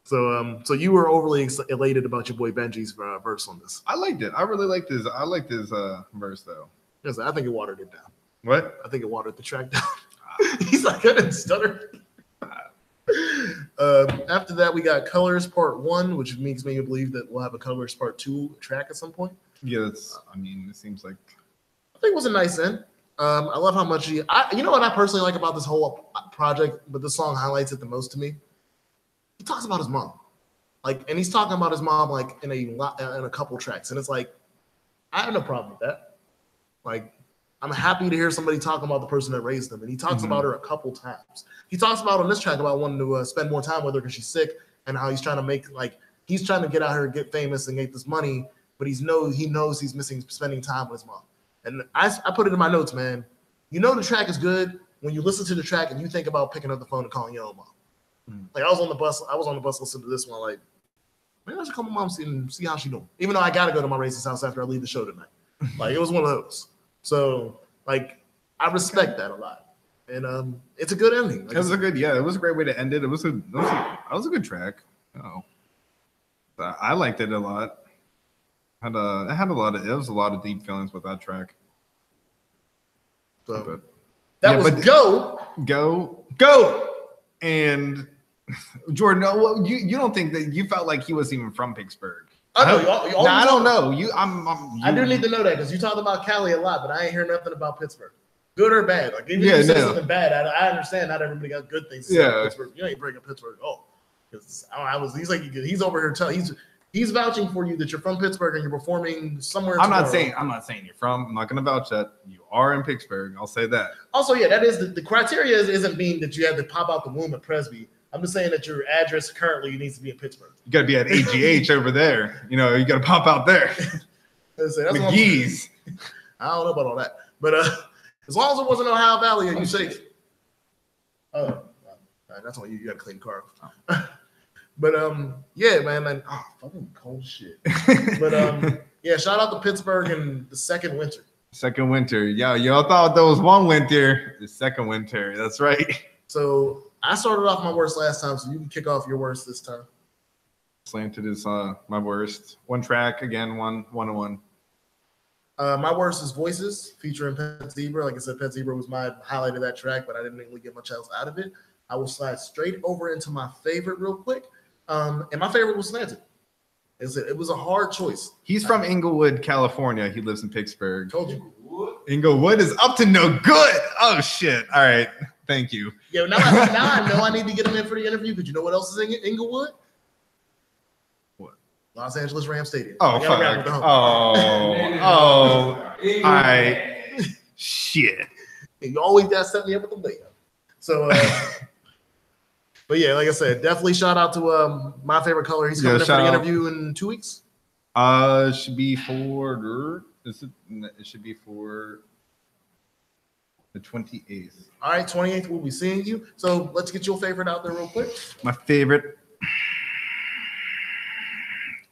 So, so you were overly elated about your boy Benji's verse on this. I liked it. I really liked his. I liked his verse though. Yes, I think it watered it down. What? I think it watered the track down. He's like, I didn't stutter. After that, we got Colors Part 1, which makes me believe that we'll have a Colors Part 2 track at some point. Yeah, I mean, it seems like. I think it was a nice end. I love how much you know what I personally like about this whole project, but this song highlights it the most to me. He talks about his mom, like, and he's talking about his mom like in a couple tracks, and it's like, I have no problem with that. Like, I'm happy to hear somebody talking about the person that raised them, and he talks about her a couple times. He talks about on this track about wanting to spend more time with her because she's sick, and how he's trying to get out here, get famous, and get this money, but he knows he's missing spending time with his mom. And I put it in my notes, man. You know the track is good when you listen to the track and you think about picking up the phone and calling your own mom. Like I was on the bus listening to this one, like, maybe I should call my mom and see how she's doing. Even though I gotta go to my racist house after I leave the show tonight. Like it was one of those. So like I respect that a lot. And it's a good ending. Like, it was a great way to end it. It was a good track. Oh. I liked it a lot. It was a lot of deep feelings with that track. So that was Go. And Jordan, you don't think that you felt like he was even from Pittsburgh? I know. I don't know. I do need to know that because you talk about Cali a lot, but I ain't hear nothing about Pittsburgh. Good or bad? Like even if you say something bad, I understand. Not everybody got good things to say about Pittsburgh. You ain't breaking Pittsburgh. He's over here he's vouching for you that you're from Pittsburgh and you're performing somewhere. I'm not saying you're from. I'm not going to vouch that you are in Pittsburgh. I'll say that. Also, yeah, that is the criteria isn't being that you have to pop out the womb at Presby. I'm just saying that your address currently needs to be in Pittsburgh. You got to be at AGH over there. You know, you got to pop out there. That's McGee's. I don't know about all that, but as long as it wasn't Ohio Valley, are you safe? That's why you got to clean the car. But yeah, man, fucking cold shit. But yeah, shout out to Pittsburgh and the second winter. Second winter, yeah, y'all thought there was one winter. The second winter, that's right. So I started off my worst last time, so you can kick off your worst this time. Slanted is my worst. One track again, one on one. My worst is Voices featuring Pet Zebra. Like I said, Pet Zebra was my highlight of that track, but I didn't really get much else out of it. I will slide straight over into my favorite real quick. And my favorite was Slanted. It was a hard choice. He's from Inglewood, California. He lives in Pittsburgh. Told you. Inglewood is up to no good. Oh shit! All right, thank you. Yeah, now I know I need to get him in for the interview because you know what else is in Inglewood? What? Los Angeles Rams Stadium. Oh, I gotta wrap with fuck. the home. All right. Shit. You always gotta set me up with the layup. So, but yeah, like I said, definitely shout out to my favorite color. He's coming in for the interview in 2 weeks. It should be for it should be for the 28th. All right, 28th, we'll be seeing you. So let's get your favorite out there real quick. My favorite.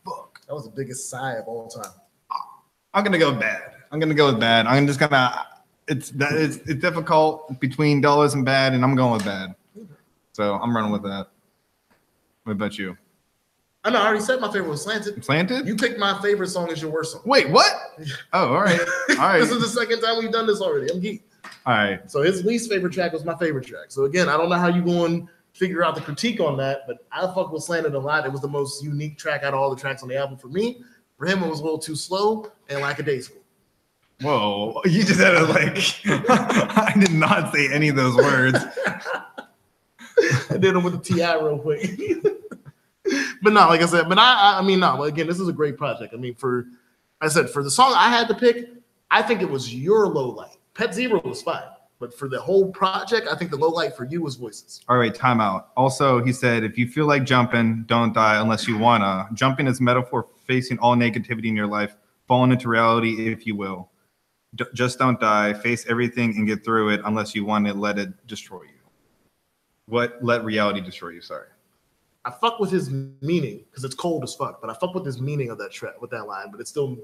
Fuck, that was the biggest sigh of all time. I'm gonna go with bad. I'm just gonna. It's difficult between dollars and bad, and I'm going with bad. So I'm running with that. What about you? I know. I already said my favorite was Slanted. Slanted? You picked my favorite song as your worst song. Wait, what? Oh, all right. All right. This is the second time we've done this already. I'm geek. All right. So his least favorite track was my favorite track. So again, I don't know how you going to figure out the critique on that, but I fuck with Slanted a lot. It was the most unique track out of all the tracks on the album for me. For him, it was a little too slow and lackadaisical. Whoa, you just had to I did not say any of those words. I did them with the T.I. real quick. But no, like I said, but I mean, no, again, this is a great project. I mean, for the song I had to pick, I think it was your low light. Pet Zebra was fine, but for the whole project, I think the low light for you was Voices. All right, timeout. Also, he said, if you feel like jumping, don't die unless you wanna. Jumping is metaphor for facing all negativity in your life, falling into reality, if you will. Just don't die. Face everything and get through it unless you want to let it destroy you. Let reality destroy you. Sorry. I fuck with his meaning because it's cold as fuck, but I fuck with his meaning of that track with that line. But it's still,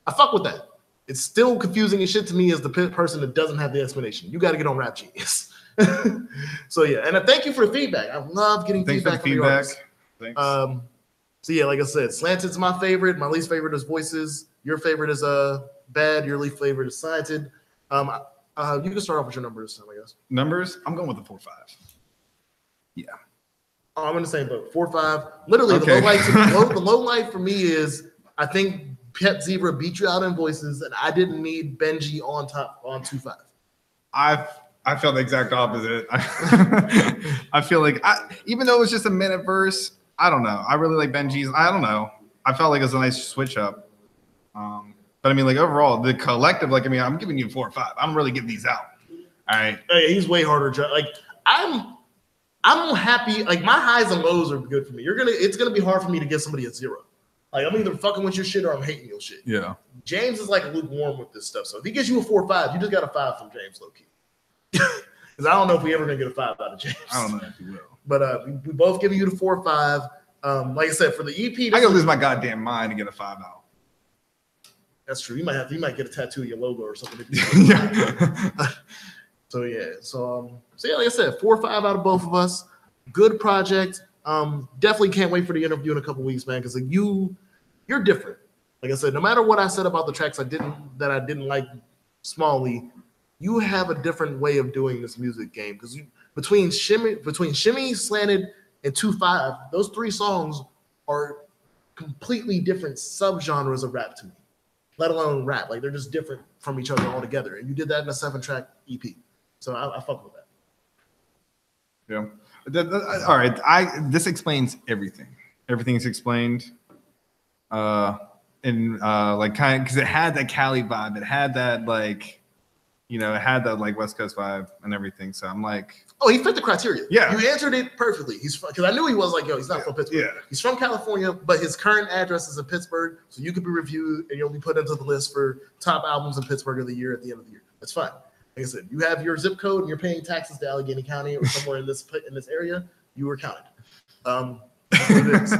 I fuck with that. It's still confusing as shit to me as the person that doesn't have the explanation. You got to get on Rap Genius. So yeah, and thank you for the feedback. I love getting feedback from the artists. Thanks. So yeah, like I said, Slanted's my favorite. My least favorite is Voices. Your favorite is Bad. Your least favorite is Slanted. You can start off with your numbers this time, I guess. Numbers? I'm going with the 4-5. Yeah. Oh, I'm in the same boat. 4-5. Literally, Okay. the low light for me is I think Pet Zebra beat you out in Voices, and I didn't need Benji on top on 2-5. I feel the exact opposite. I feel like even though it was just a minute verse, I don't know. I really like Benji's. I don't know. I felt like it was a nice switch up. But I mean, like overall, the collective, like I mean, I'm giving you 4 or 5. I'm really giving these out. All right. Hey, he's way harder. Like I'm happy. Like my highs and lows are good for me. It's gonna be hard for me to get somebody a 0. Like I'm either fucking with your shit or I'm hating your shit. Yeah. James is like lukewarm with this stuff. So if he gives you a 4 or 5, you just got a 5 from James, low key. Because I don't know if we ever gonna get a 5 out of James. I don't know if you will. But we both giving you the 4 or 5. Like I said, for the EP, I gotta lose my goddamn mind to get a 5 out. That's true. You might get a tattoo of your logo or something. Yeah. So yeah. So yeah, like I said, 4 or 5 out of both of us. Good project. Definitely can't wait for the interview in a couple weeks, man. Because like you're different. Like I said, no matter what I said about the tracks I didn't like smallly, you have a different way of doing this music game. Because between Shimmy, Slanted, and 2-5, those 3 songs are completely different subgenres of rap to me. Let alone rap. Like they're just different from each other altogether. And you did that in a 7-track EP. So I fuck with that. Yeah. All right. This explains everything. Everything is explained. Like kind of because it had that Cali vibe. It had that like, it had that like West Coast vibe and everything. So I'm like, oh, he fit the criteria. Yeah. You answered it perfectly. Because I knew he was like, he's not from Pittsburgh. Yeah. He's from California, but his current address is in Pittsburgh. So you could be reviewed and you'll be put into the list for top albums in Pittsburgh of the year at the end of the year. That's fine. Like I said, you have your zip code and you're paying taxes to Allegheny County or somewhere in this area. You were counted. That's what it is.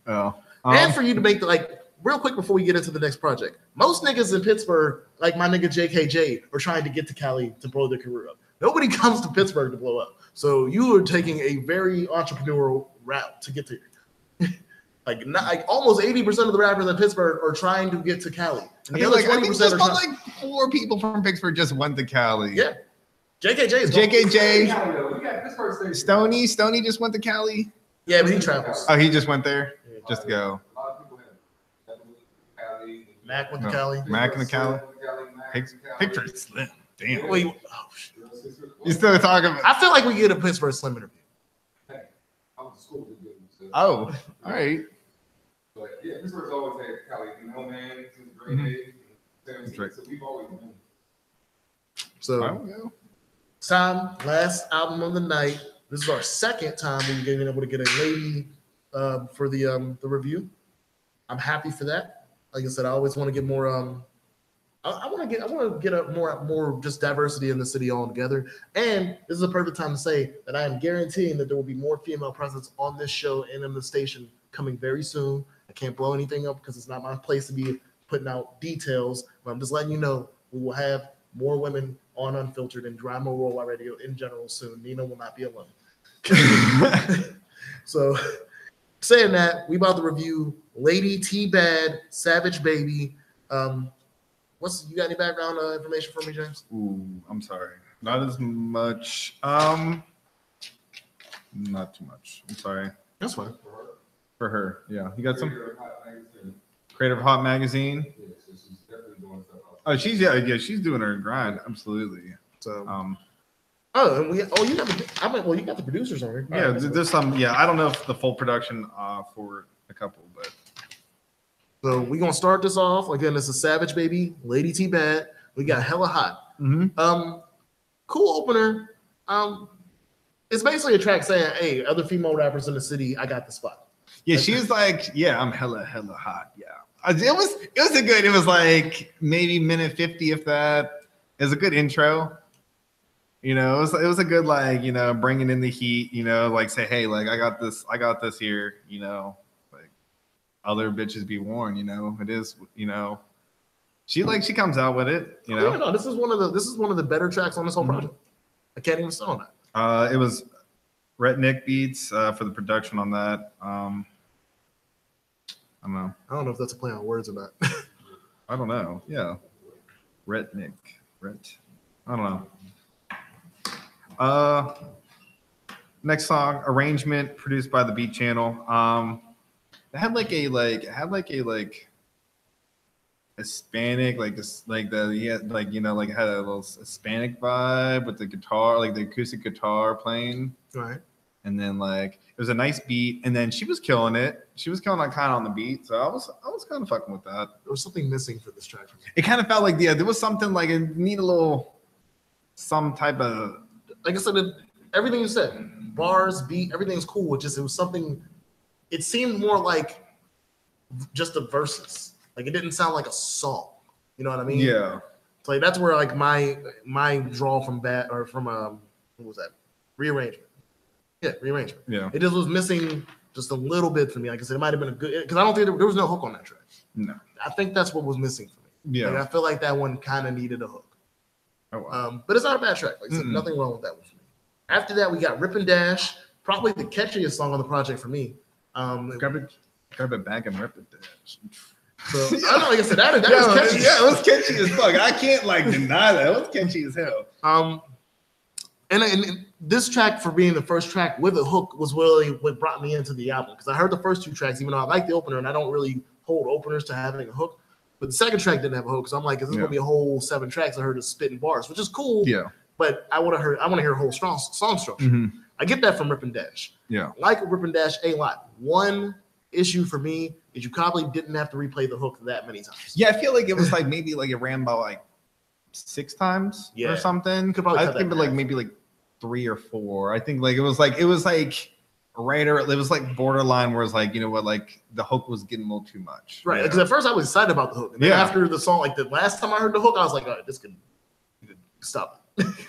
oh. And for you to make real quick before we get into the next project, most niggas in Pittsburgh, like my nigga JKJ, are trying to get to Cali to blow their career up. Nobody comes to Pittsburgh to blow up. So you are taking a very entrepreneurial route to get there. like almost 80% of the rappers in Pittsburgh are trying to get to Cali. And the other 20% are like 4 people from Pittsburgh just went to Cali. Yeah. JKJ is JKJ. Stoney just went to Cali. Yeah, but he travels. Oh, he just went there just to go. A lot of people have Cali. Mac went to Cali. Mac and the Cali. Picture slim. Damn. Wait, You still talking about? I feel like we get a Pittsburgh Slim interview. Hey, I went to school with them, so Oh, all right. But yeah, Pittsburgh's always had Cali, man, since grade A, 17, so we've always been. So, time, last album of the night. This is our second time we've been able to get a lady for the review. I'm happy for that. Like I said, I always want to get more. I want to get a more just diversity in the city altogether. And this is a perfect time to say that I am guaranteeing that there will be more female presence on this show and in the station coming very soon. I can't blow anything up because it's not my place to be putting out details, but I'm just letting you know we will have more women on Unfiltered and Drama Worldwide Radio in general soon. Nina will not be alone. So, saying that, we about to review LadyTBadd, Savage Baby. You got any background information for me, James? Ooh, I'm sorry. Not as much. Not too much. I'm sorry. That's fine. For her, yeah. You got some? Creative Hot Magazine. Yeah, so she's definitely doing stuff. Oh, she's doing her grind. Absolutely. So, Um, you got the producers on it. yeah, there's some. Yeah, I don't know if the full production for a couple, but. So we're gonna start this off. Again, this is Savage Baby, LadyTBadd. We got Hella Hot. Mm-hmm. Cool opener. It's basically a track saying, hey, other female rappers in the city, I got the spot. Yeah, she's like, yeah, I'm hella hot. Yeah. It was like maybe minute 50, if that. It was a good intro. You know, it was a good, like, you know, bringing in the heat, you know, like say, hey, like I got this here, you know. Other bitches be warned, you know. It is, you know. She comes out with it, you know. Yeah, no, this is one of the better tracks on this whole project. I can't even say on that. It was Rhett Nick Beats for the production on that. I don't know if that's a play on words or not. I don't know. Yeah, Rhett Nick. I don't know. Next song, Arrangement, produced by the Beat Channel. It had like a Hispanic, like this, like the it had a little Hispanic vibe with the guitar, like the acoustic guitar playing. Right. And then like it was a nice beat, and then she was killing it. She was killing it kind of on the beat, so I was kind of fucking with that. There was something missing for this track for me. It kind of felt like there was something like it need some type of, like I said, everything you said, bars, beat, everything's cool. It was something. It seemed more like just a verses. Like it didn't sound like a song. You know what I mean? Yeah. So like that's where like my draw from what was that? Rearrangement. Yeah, rearrangement. Yeah. It just was missing just a little bit for me. Like I said, it might have been a good, because I don't think there was no hook on that track. No. I think that's what was missing for me. Yeah. Like I feel like that one kind of needed a hook. Oh, wow. But it's not a bad track. Like I said, nothing wrong with that one for me. After that, we got Rip and Dash, probably the catchiest song on the project for me. Grab it back and rip it. So I know, like I said, that was catchy. Yeah, it was catchy as fuck. I can't like deny that. It was catchy as hell. And this track, for being the first track with a hook, was really what brought me into the album, because I heard the first two tracks, even though I like the opener and I don't really hold openers to having a hook. But the second track didn't have a hook, so I'm like, is this gonna be a whole 7 tracks? I heard it spitting bars, which is cool. Yeah. But I want to hear a whole strong song structure. Mm-hmm. I get that from Rip and Dash. Yeah. Like Rip and Dash a lot. One issue for me is you probably didn't have to replay the hook that many times. Yeah, I feel like it was like maybe like it ran by like 6 times or something. I think like maybe like 3 or 4. I think like it was like right, or it was like borderline where it's like, you know what, like the hook was getting a little too much. Right. Because at first I was excited about the hook. And then after the song, like the last time I heard the hook, I was like, all right, this can stop.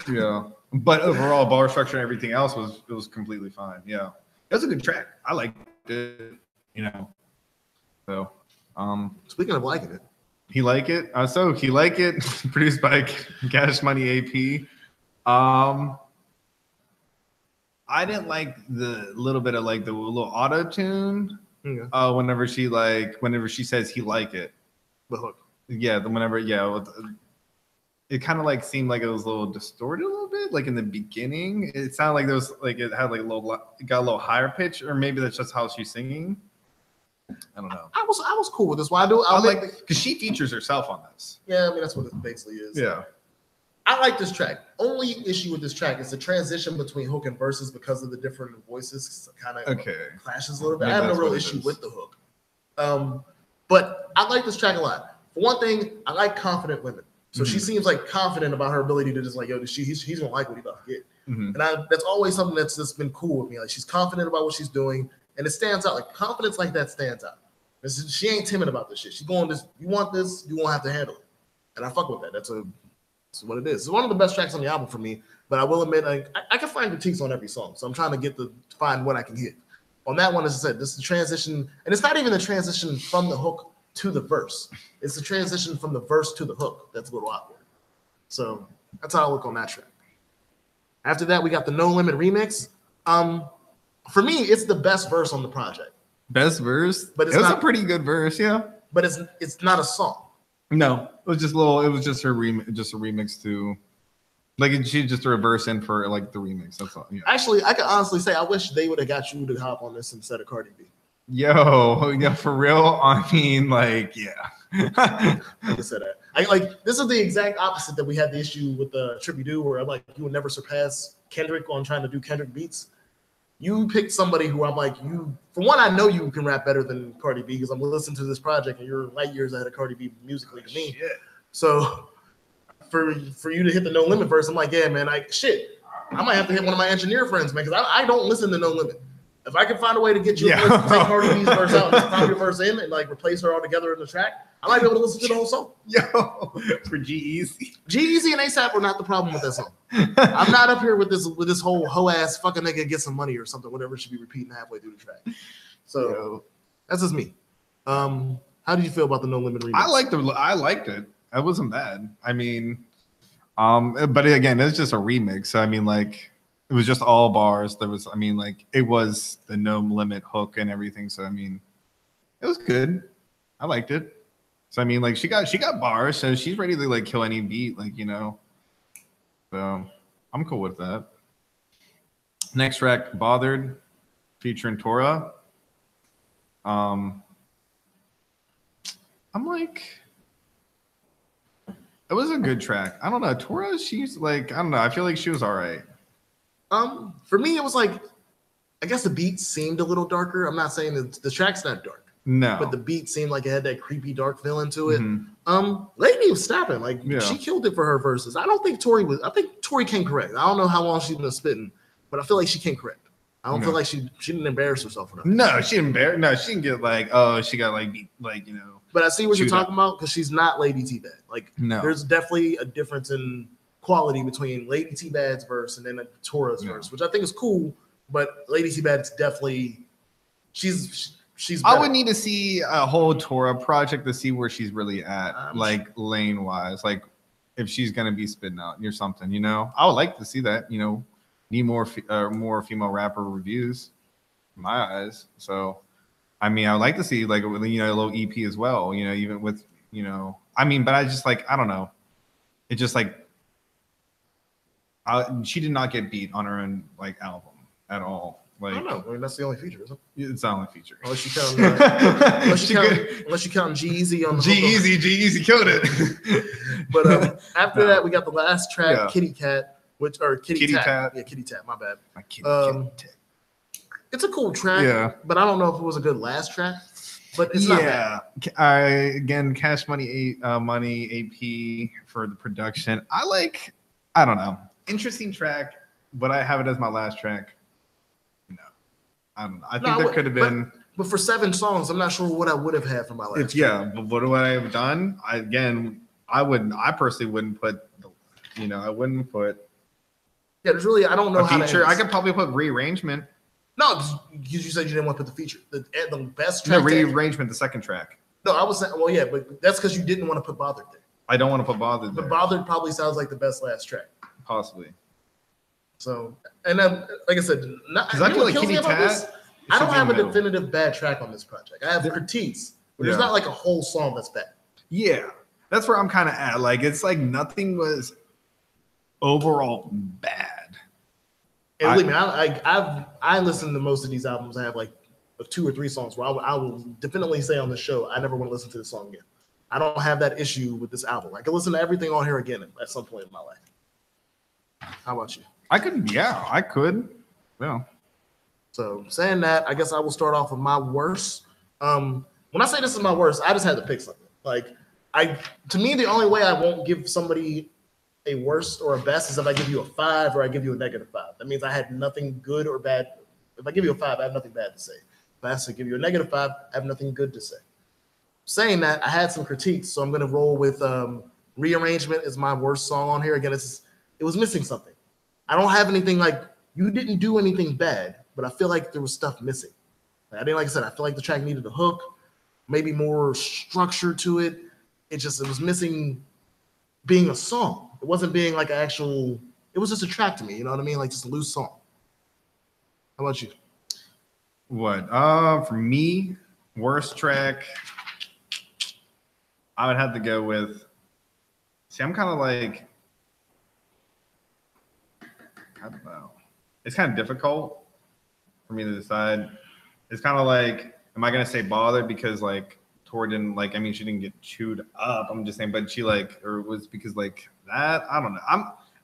Yeah. But overall, bar structure and everything else was completely fine. Yeah. It was a good track. I liked it, you know. So speaking of liking it. He like it. He like it, produced by Cash Money AP. I didn't like the little bit of like the little auto tune. Yeah. Whenever she says he like it. The hook. Yeah, it kind of like seemed like it was a little distorted a little bit, like in the beginning. It sounded like there was like it had like it got a little higher pitch, or maybe that's just how she's singing. I don't know. I was cool with this. Why I like because she features herself on this. Yeah, I mean that's what it basically is. Yeah. I like this track. Only issue with this track is the transition between hook and verses because of the different voices. Kind of clashes a little bit. Maybe I have no real what it issue is. with the hook. But I like this track a lot. For one thing, I like confident women. So she seems like confident about her ability to just like, yo, he's gonna like what he about to get. And that's always something that's just been cool with me. Like she's confident about what she's doing, and it stands out. Like confidence like that stands out. She ain't timid about this shit. She's going this. You want this, you won't have to handle it. And I fuck with that. That's what it is. It's one of the best tracks on the album for me. But I will admit, I can find critiques on every song, so I'm trying to find what I can hit. On that one, as I said, this is the transition, and it's not even the transition from the hook to the verse. It's the transition from the verse to the hook that's a little awkward. So that's how I look on that track. After that, we got the No Limit remix. For me, it's the best verse on the project. Best verse, but it was a pretty good verse, yeah. But it's not a song. No, it was just a little. It was just a remix to, like she just threw a verse in for like the remix. That's all. Yeah. Actually, I can honestly say I wish they would have got you to hop on this instead of Cardi B. Yo, yeah, for real. I mean, like, yeah. I said that. This is the exact opposite that we had the issue with the Trippy-Doo, where I'm like, you would never surpass Kendrick on trying to do Kendrick beats. You picked somebody who I'm like, for one, I know you can rap better than Cardi B because I'm listening to this project and you're light years ahead of Cardi B musically to me. Shit. So for you to hit the No Limit verse, I'm like, yeah, man, I might have to hit one of my engineer friends, man, because I don't listen to No Limit. If I can find a way to get you a verse, take Cardi B's verse out and just pop your verse in and like replace her all together in the track, I might be able to listen to the whole song. Yo, for G-Eazy. G-Eazy and ASAP were not the problem with that song. I'm not up here with this whole hoe ass fucking nigga get some money or something, whatever should be repeating halfway through the track. So that's just me. How did you feel about the No Limit remix? I liked it. It wasn't bad. I mean, but again, it's just a remix. So I mean, like, it was just all bars. There was, I mean, like, it was the No Limit hook and everything. So I mean, it was good. I liked it. So I mean, like, she got bars, so she's ready to like kill any beat, like, you know. So I'm cool with that. Next track, Bothered, featuring Tora. I'm like, it was a good track. I don't know. Tora, she's like, I don't know. I feel like she was all right. For me, it was like, I guess the beat seemed a little darker. I'm not saying that the track's not dark. No. But the beat seemed like it had that creepy dark feeling to it. Lady was snapping. Like, she killed it for her verses. I think Tori came correct. I don't know how long she's been spitting, but I feel like she came correct. I don't feel like she didn't embarrass herself enough. No, she didn't get like, oh, she got like beat, like, you know. But I see what you're talking about because she's not LadyTBadd. Like, there's definitely a difference in quality between LadyTBadd's verse and then Tora's verse, which I think is cool. But LadyTBadd's definitely she's better. I would need to see a whole Tora project to see where she's really at, like lane wise, like if she's gonna be spitting out or something. You know, I would like to see that. You know, need more female rapper reviews, in my eyes. So, I mean, I would like to see like, you know, a little EP as well. You know, even with, you know, I mean, but I just like, I don't know, it just like she did not get beat on her own like album at all. Like, I don't know. I mean, that's the only feature, isn't it? It's the only feature. Unless you count G-Eazy on the G-Eazy killed it. But after that, we got the last track, Kitty Cat, Kitty Tap. Yeah, Kitty Tap. My bad. Kitty Tap. It's a cool track, but I don't know if it was a good last track. But it's not bad. Again, Cash Money AP for the production. I don't know. Interesting track, but I have it as my last track. No, I don't know. I think there could have been. But for 7 songs, I'm not sure what I would have had for my last. But what would I have done? I personally wouldn't put. I wouldn't put. Yeah, there's really. I don't know how feature. I could probably put rearrangement. No, because you said you didn't want to put the feature. The best track. No, rearrangement, the second track. No, I was saying. Well, yeah, but that's because you didn't want to put Bothered there. I don't want to put Bothered there. But Bothered probably sounds like the best last track. Possibly. So, and then, like I said, because I feel like Kitty Tat. I don't have a definitive bad track on this project. I have critiques, but there's not like a whole song that's bad. Yeah, that's where I'm kind of at. Like, it's like nothing was overall bad. And believe me, I listen to most of these albums. I have like 2 or 3 songs where I will definitely say on the show, I never want to listen to this song again. I don't have that issue with this album. I can listen to everything on here again at some point in my life. How about you? I could. Yeah. So saying that, I guess I will start off with my worst. When I say this is my worst, I just had to pick something. Like to me, the only way I won't give somebody a worst or a best is if I give you a 5 or I give you a -5. That means I had nothing good or bad. If I give you a 5, I have nothing bad to say. If I have to give you a -5, I have nothing good to say. Saying that, I had some critiques, so I'm going to roll with Rearrangement is my worst song on here. Again, it was missing something. I don't have anything like, you didn't do anything bad, but I feel like there was stuff missing. Like I said, I feel like the track needed a hook, maybe more structure to it. It was missing being a song. It wasn't being like an actual, it was just a track to me, you know what I mean? Like just a loose song. How about you? What? For me, worst track, I would have to go with, I'm kind of like, I don't know. It's kind of difficult for me to decide. It's kind of like, am I gonna say Bothered because like Tor didn't like? I mean, she didn't get chewed up. I'm just saying, but she like, or it was because like that. I don't know.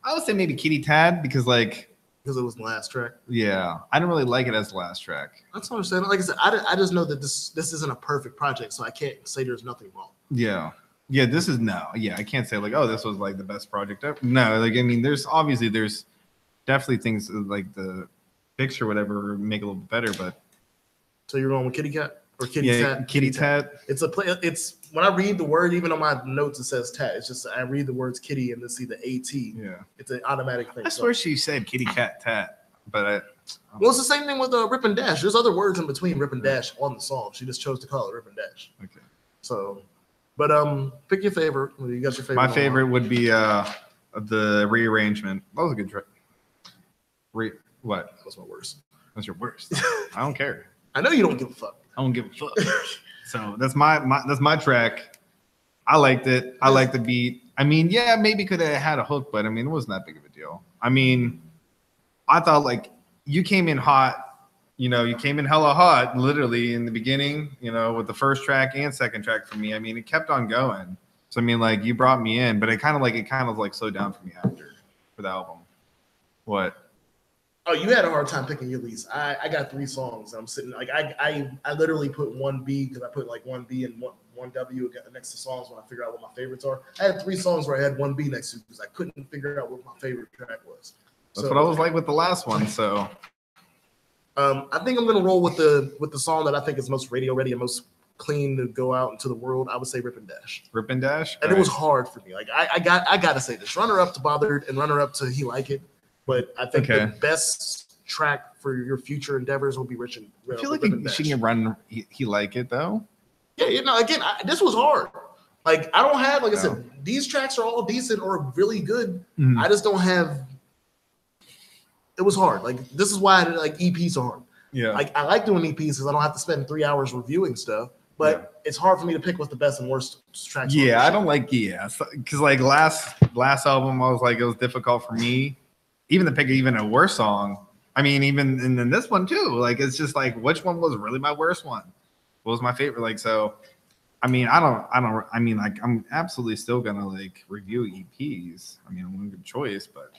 I would say maybe Kitty Tad because like because it was the last track. Yeah, I didn't really like it as the last track. That's understandable. Like I said, I just know that this isn't a perfect project, so I can't say there's nothing wrong. Yeah. This is no. Yeah, I can't say like, oh, this was like the best project ever. No, like I mean, there's definitely things like the picture, whatever, make it a little bit better. But so you're going with Kitty Cat or Kitty Tat? Kitty Tat. It's when I read the word, even on my notes, it says Tat. It's just I read the words Kitty and then see the AT. Yeah, it's an automatic thing. I swear she said Kitty Cat Tat, but well, it's the same thing with Rip and Dash. There's other words in between Rip and Dash on the song. She just chose to call it Rip and Dash. Okay. So, but pick your favorite. You got your favorite. My favorite would be the Rearrangement. That was a good track. What? That was my worst. That's your worst. I don't care. I know you don't give a fuck. I don't give a fuck. So that's my track. I liked it. I liked the beat. I mean, yeah, maybe could have had a hook, but I mean, it wasn't that big of a deal. I mean, I thought like you came in hot. You came in hella hot, literally in the beginning. With the first track and second track for me. I mean, it kept on going. So I mean, like you brought me in, but it kind of slowed down for me after for the album. What? Oh, you had a hard time picking your least. I got 3 songs. I'm sitting like I literally put 1B because I put like 1B and 1W next to songs when I figure out what my favorites are. I had 3 songs where I had 1B next to because I couldn't figure out what my favorite track was. That's what I was like with the last one. So I think I'm gonna roll with the song that I think is most radio ready and most clean to go out into the world. I would say Rip and Dash. Rip and Dash, and it was hard for me. Like I gotta say this. Runner up to Bothered and runner up to He Like It. But I think the best track for your future endeavors will be Rich and I feel like she can run He Like It though. Yeah, again, this was hard. Like I don't have, like I said, these tracks are all decent or really good. Mm-hmm. I just don't have. It was hard. Like this is why like EPs are hard. Yeah. Like I like doing EPs because I don't have to spend 3 hours reviewing stuff. But it's hard for me to pick what's the best and worst tracks. Yeah, I don't like because like last album, I was like it was difficult for me. Even to pick even a worse song. I mean, even and then this one too. Like it's just like which one was really my worst one? What was my favorite? Like so. I mean, I mean, like I'm absolutely still gonna like review EPs. I mean, I'm a good choice, but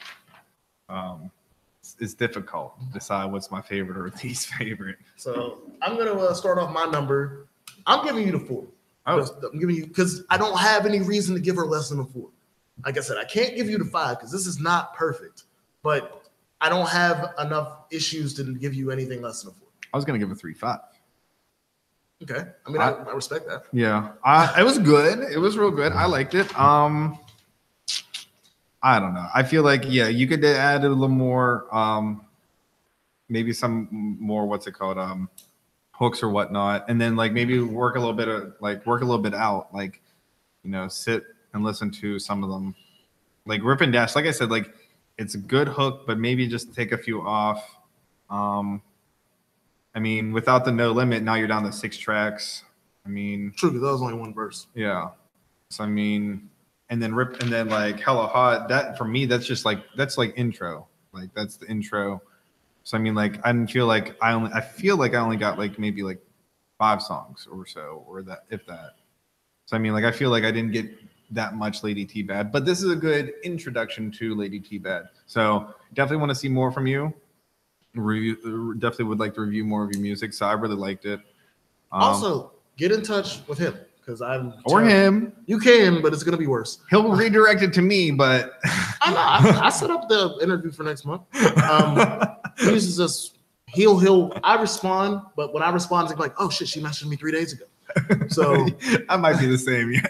it's difficult to decide what's my favorite or least favorite. So I'm gonna start off my number. I'm giving you the 4. I'm giving you because I don't have any reason to give her less than a 4. Like I said, I can't give you the 5 because this is not perfect. But I don't have enough issues to give you anything less than a 4. I was gonna give a 3.5. Okay, I mean I respect that. Yeah, it was good. It was real good. I liked it. I don't know. I feel like you could add a little more. Maybe some more. What's it called? Hooks or whatnot, and then like maybe work a little bit out. Like sit and listen to some of them. Like Rip and Dash. Like I said, like. It's a good hook, but maybe just take a few off. I mean, without the No Limit, now you're down to 6 tracks. I mean, true, because that was only 1 verse. Yeah. So I mean, and then like Hella Hot. That for me, that's like intro. Like that's the intro. So I mean, like I feel like I only got like maybe like 5 songs or so, or that if that. So I mean, like I feel like I didn't get that much LadyTBadd, but this is a good introduction to LadyTBadd. So definitely want to see more from you. Definitely would like to review more of your music. So I really liked it. Also, get in touch with him because him. You can, but it's gonna be worse. He'll redirect it to me, but I set up the interview for next month. He uses this. I respond, but when I respond, it's like, oh shit, she messaged me 3 days ago. So I might be the same. Yeah.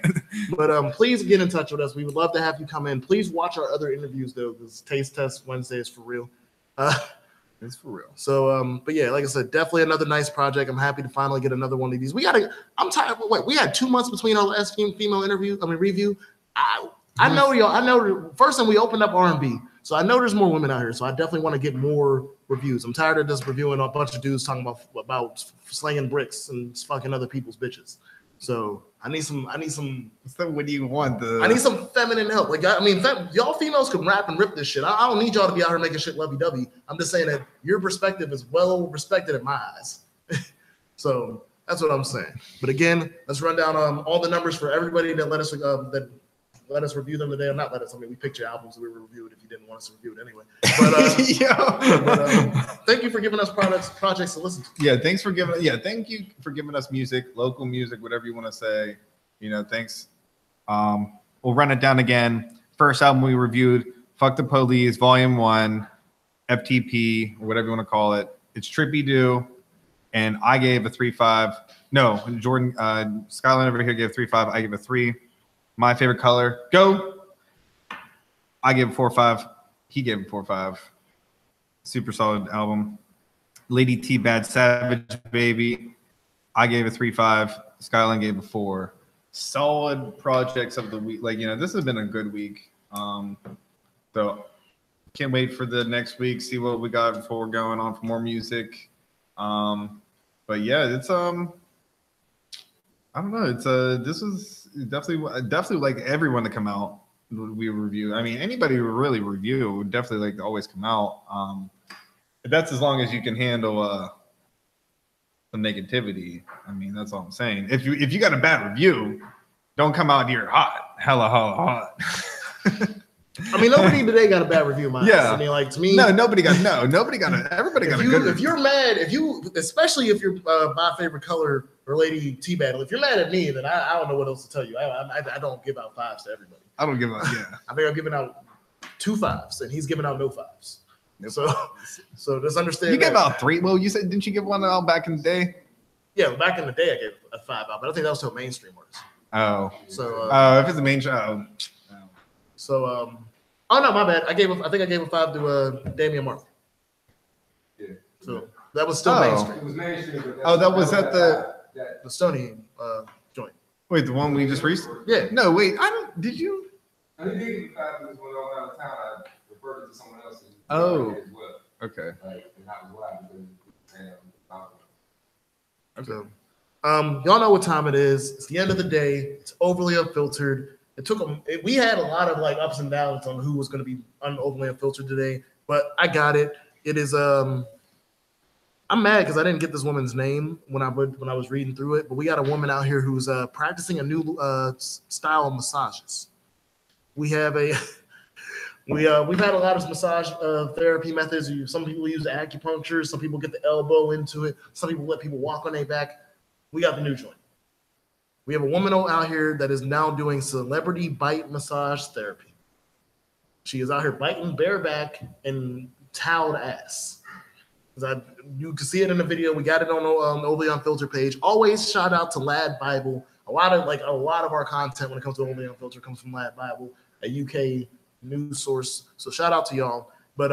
But please get in touch with us. We would love to have you come in. Please watch our other interviews though, because Taste Test Wednesday is for real. It's for real. So but yeah, like I said, definitely another nice project. I'm happy to finally get another one of these. I'm tired. Wait, we had 2 months between our last female review. I know y'all. I know first time we opened up R&B, so I know there's more women out here. So I definitely want to get more reviews. I'm tired of just reviewing a bunch of dudes talking about slanging bricks and fucking other people's bitches. So I need some. So what do you want? I need some feminine help. Like y'all females can rap and rip this shit. I don't need y'all to be out here making shit lovey-dovey. I'm just saying that your perspective is well respected in my eyes. So that's what I'm saying. But again, let's run down all the numbers for everybody that let us review them today. Or not let us. I mean, we picked your albums. We review it if you didn't want us to review it anyway. But, thank you for giving us projects to listen to. Yeah, thank you for giving us music, local music, whatever you want to say. Thanks. We'll run it down again. First album we reviewed, Fuck the Police, Volume 1, FTP, or whatever you want to call it. It's Trippy-Doo, and I gave a 3.5. No, Jordan, Skyline over here gave 3.5. I gave a 3. My favorite color, go. I gave a 4.5. He gave a 4.5. Super solid album. LadyTBadd, Savage Baby. I gave a 3.5. Skyline gave a 4. Solid projects of the week. This has been a good week. So can't wait for the next week. See what we got before we're going on for more music. But yeah, it's I don't know. It's this was definitely like everyone to come out. We review. I mean, anybody who really review would definitely like to always come out. That's as long as you can handle the negativity. I mean, that's all I'm saying. If you got a bad review, don't come out here hot, hella hot. I mean, nobody today got a bad review. Yeah. I mean, like to me, everybody got everybody got a good. If you're mad, especially if you're my favorite color or LadyTBadd, if you're mad at me, then I don't know what else to tell you. I don't give out 5s to everybody. I don't give out. Yeah. I think I'm giving out 2 5s, and he's giving out no 5s. So just understand. You gave out 3. Well, you said didn't you give one out back in the day? Yeah, back in the day I gave a 5 out, but I think that was to a mainstream artist. Oh. So if it's a mainstream. So oh no, my bad. I think I gave a 5 to Damian Marley. Yeah. So that was still mainstream. It was mainstream. That was at the Stony joint. Wait, the one we just recently? Yeah. No, wait. Did you? I didn't give you 5 minutes when I was out of town. I referred it to someone else. Oh. As well. Okay. And that was why So, y'all know what time it is. It's the end of the day. It's overly unfiltered. We had a lot of ups and downs on who was going to be overly unfiltered today, but I got it. It is I'm mad because I didn't get this woman's name when I was reading through it, but we got a woman out here who's practicing a new style of massages. We've had a lot of massage therapy methods. Some people use acupuncture. Some people get the elbow into it. Some people let people walk on their back. We got the new joint. We have a woman out here that is now doing celebrity bite massage therapy. She is out here biting bareback and toweled ass. You can see it in the video. We got it on the Overly Unfiltered page. Always shout out to Lad Bible. A lot of our content when it comes to Overly Unfiltered comes from Lad Bible, a UK news source. So shout out to y'all. But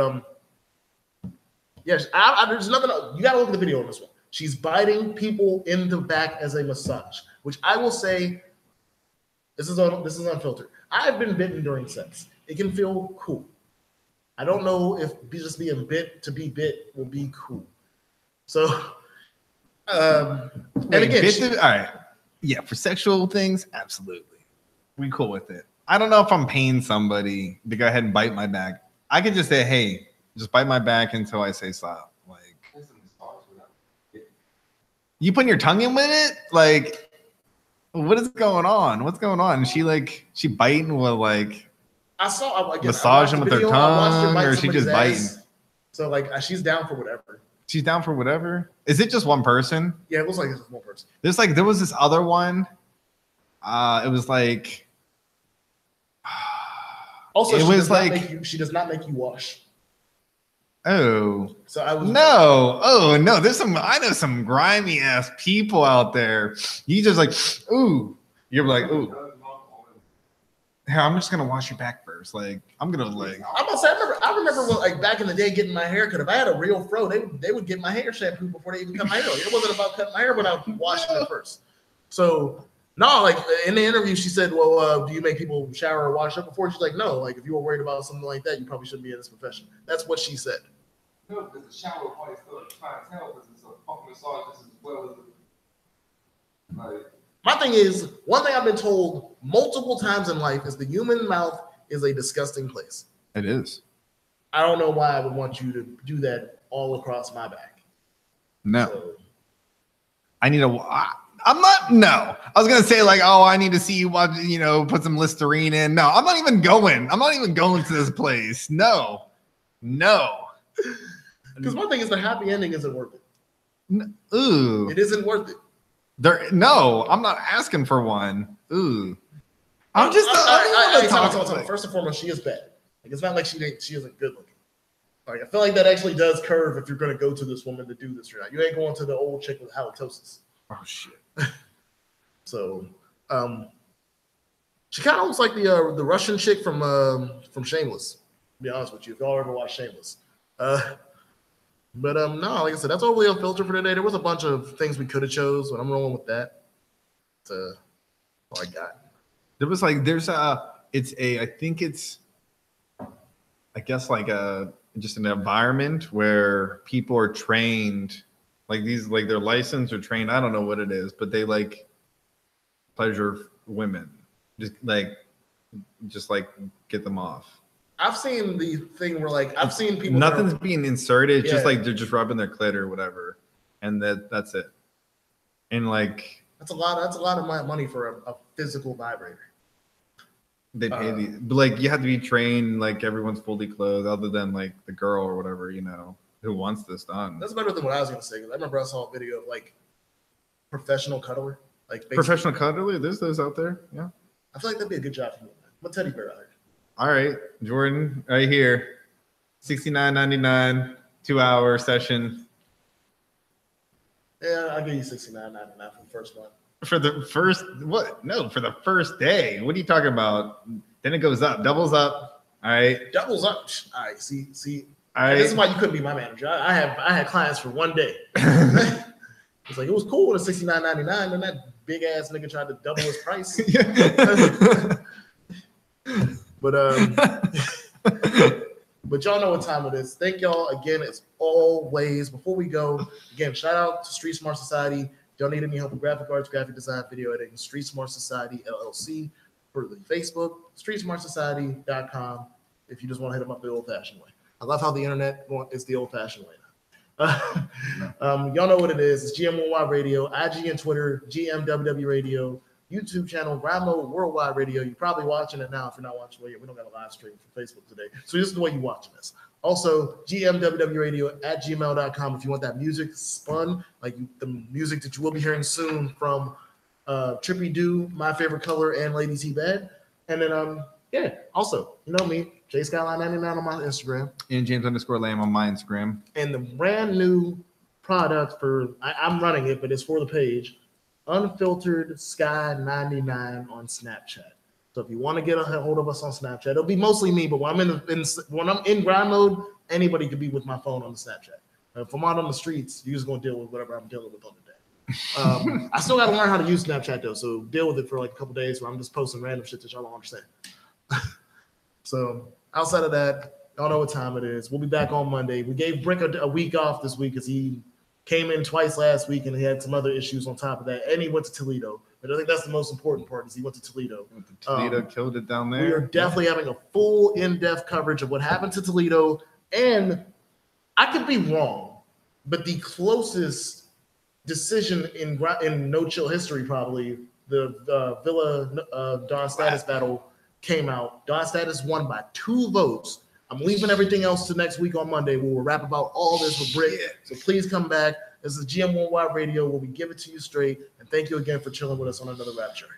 yes, there's nothing. You got to look at the video on this one. She's biting people in the back as a massage, which I will say, this is unfiltered. I've been bitten during sex. It can feel cool. I don't know if just being bit to be bit will be cool. So, and again, all right, yeah, for sexual things, absolutely, we cool with it. I don't know if I'm paying somebody to go ahead and bite my back. I could just say, hey, just bite my back until I say stop. You putting your tongue in with it? What is going on? What's going on? She biting with like I saw massaging with her tongue, or she just biting? So like she's down for whatever. She's down for whatever. Is it just one person? Yeah, it looks like it's just one person. There was this other one. It was like. Also, she does not make you wash. Oh. So I was no. Oh no. I know some grimy ass people out there. You just like, ooh. You're like, ooh. Here, I'm just gonna wash your back first. Like, I'm gonna like. I'm gonna say, I remember when, like back in the day getting my hair cut. If I had a real fro, they would get my hair shampoo before they even cut my hair. It wasn't about cutting my hair without washing it first. So no, like in the interview, she said, "Well, do you make people shower or wash up before?" She's like, "No. Like if you were worried about something like that, you probably shouldn't be in this profession." That's what she said. No, because the shower party is still a clientele because it's a fucking massage as well as like. My thing is, one thing I've been told multiple times in life is the human mouth is a disgusting place. It is. I don't know why I would want you to do that all across my back. No. So, I need I'm not. No, I was gonna say like, oh, I need to see you watch. Put some Listerine in. No, I'm not even going. I'm not even going to this place. No. Because one thing is the happy ending isn't worth it. Ooh. It isn't worth it. No, I'm not asking for one. Ooh. I'm just. First and foremost, she is bad. Like it's not like she isn't good looking. Like I feel like that actually does curve if you're gonna go to this woman to do this or not. You ain't going to the old chick with halitosis. Oh shit. So, she kind of looks like the Russian chick from Shameless. To be honest with you, if y'all ever watched Shameless. But no, like I said, that's all really unfiltered for today. There was a bunch of things we could have chose, but I'm rolling with that. That's all I got. I guess like just an environment where people are trained, like they're licensed or trained. I don't know what it is, but they like pleasure women, just get them off. I've seen the thing where like I've seen people. Nothing's being inserted. It's just like they're just rubbing their clit or whatever, and that's it. And like that's a lot of my money for a physical vibrator. They pay but like you have to be trained. Like everyone's fully clothed, other than like the girl or whatever who wants this done. That's better than what I was gonna say. Because I remember I saw a video of like professional cuddler, professional cuddler. There's those out there. Yeah, I feel like that'd be a good job for you. I'm a teddy bear out here. All right, Jordan, right here, $69.99, 2-hour session. Yeah, I'll give you $69.99 for the first one. For the first what? No, for the first day. What are you talking about? Then it goes up, doubles up. All right, doubles up. All right, see. All right. This is why you couldn't be my manager. I had clients for one day. It's like it was cool with $69.99, then that big ass nigga tried to double his price. But y'all know what time it is. Thank y'all again as always. Before we go, again, shout out to Street Smart Society. Y'all need any help with graphic arts, graphic design, video editing, Street Smart Society LLC for the Facebook, streetsmartsociety.com if you just want to hit them up the old-fashioned way. I love how the internet is the old-fashioned way now. Y'all know what it is. It's GM1Y Radio, IG and Twitter, GMWW Radio, YouTube channel, Grind Mode Worldwide Radio. You're probably watching it now. If you're not watching it, we don't got a live stream for Facebook today. So this is the way you're watching this. Also, gmwwradio@gmail.com if you want that music spun, like the music that you will be hearing soon from Trippy-Doo, My Favorite Color, and LadyTBadd. And then, also, you know me, JSkyline99 on my Instagram. And James_Lamb on my Instagram. And the brand new product I'm running it, but it's for the page, UnFiltered Sky99 on Snapchat. So if you want to get a hold of us on Snapchat, it'll be mostly me. But when I'm in grind mode, anybody could be with my phone on the Snapchat. If I'm out on the streets, you're just gonna deal with whatever I'm dealing with on the day. I still got to learn how to use Snapchat though, so deal with it for like a couple days where I'm just posting random shit that y'all don't understand. So outside of that, y'all know what time it is. We'll be back on Monday. We gave Brick a week off this week because he came in twice last week and he had some other issues on top of that, and he went to Toledo. But I think that's the most important part is he went to Toledo. Toledo killed it down there. We are definitely having a full in-depth coverage of what happened to Toledo. And I could be wrong, but the closest decision in no chill history probably the Villa Don Status battle came out. Don Status won by 2 votes. I'm leaving everything else to next week on Monday. We'll rap about all this with Brick. So please come back. This is GM1Y Radio where we give it to you straight. And thank you again for chilling with us on another Rap Jury.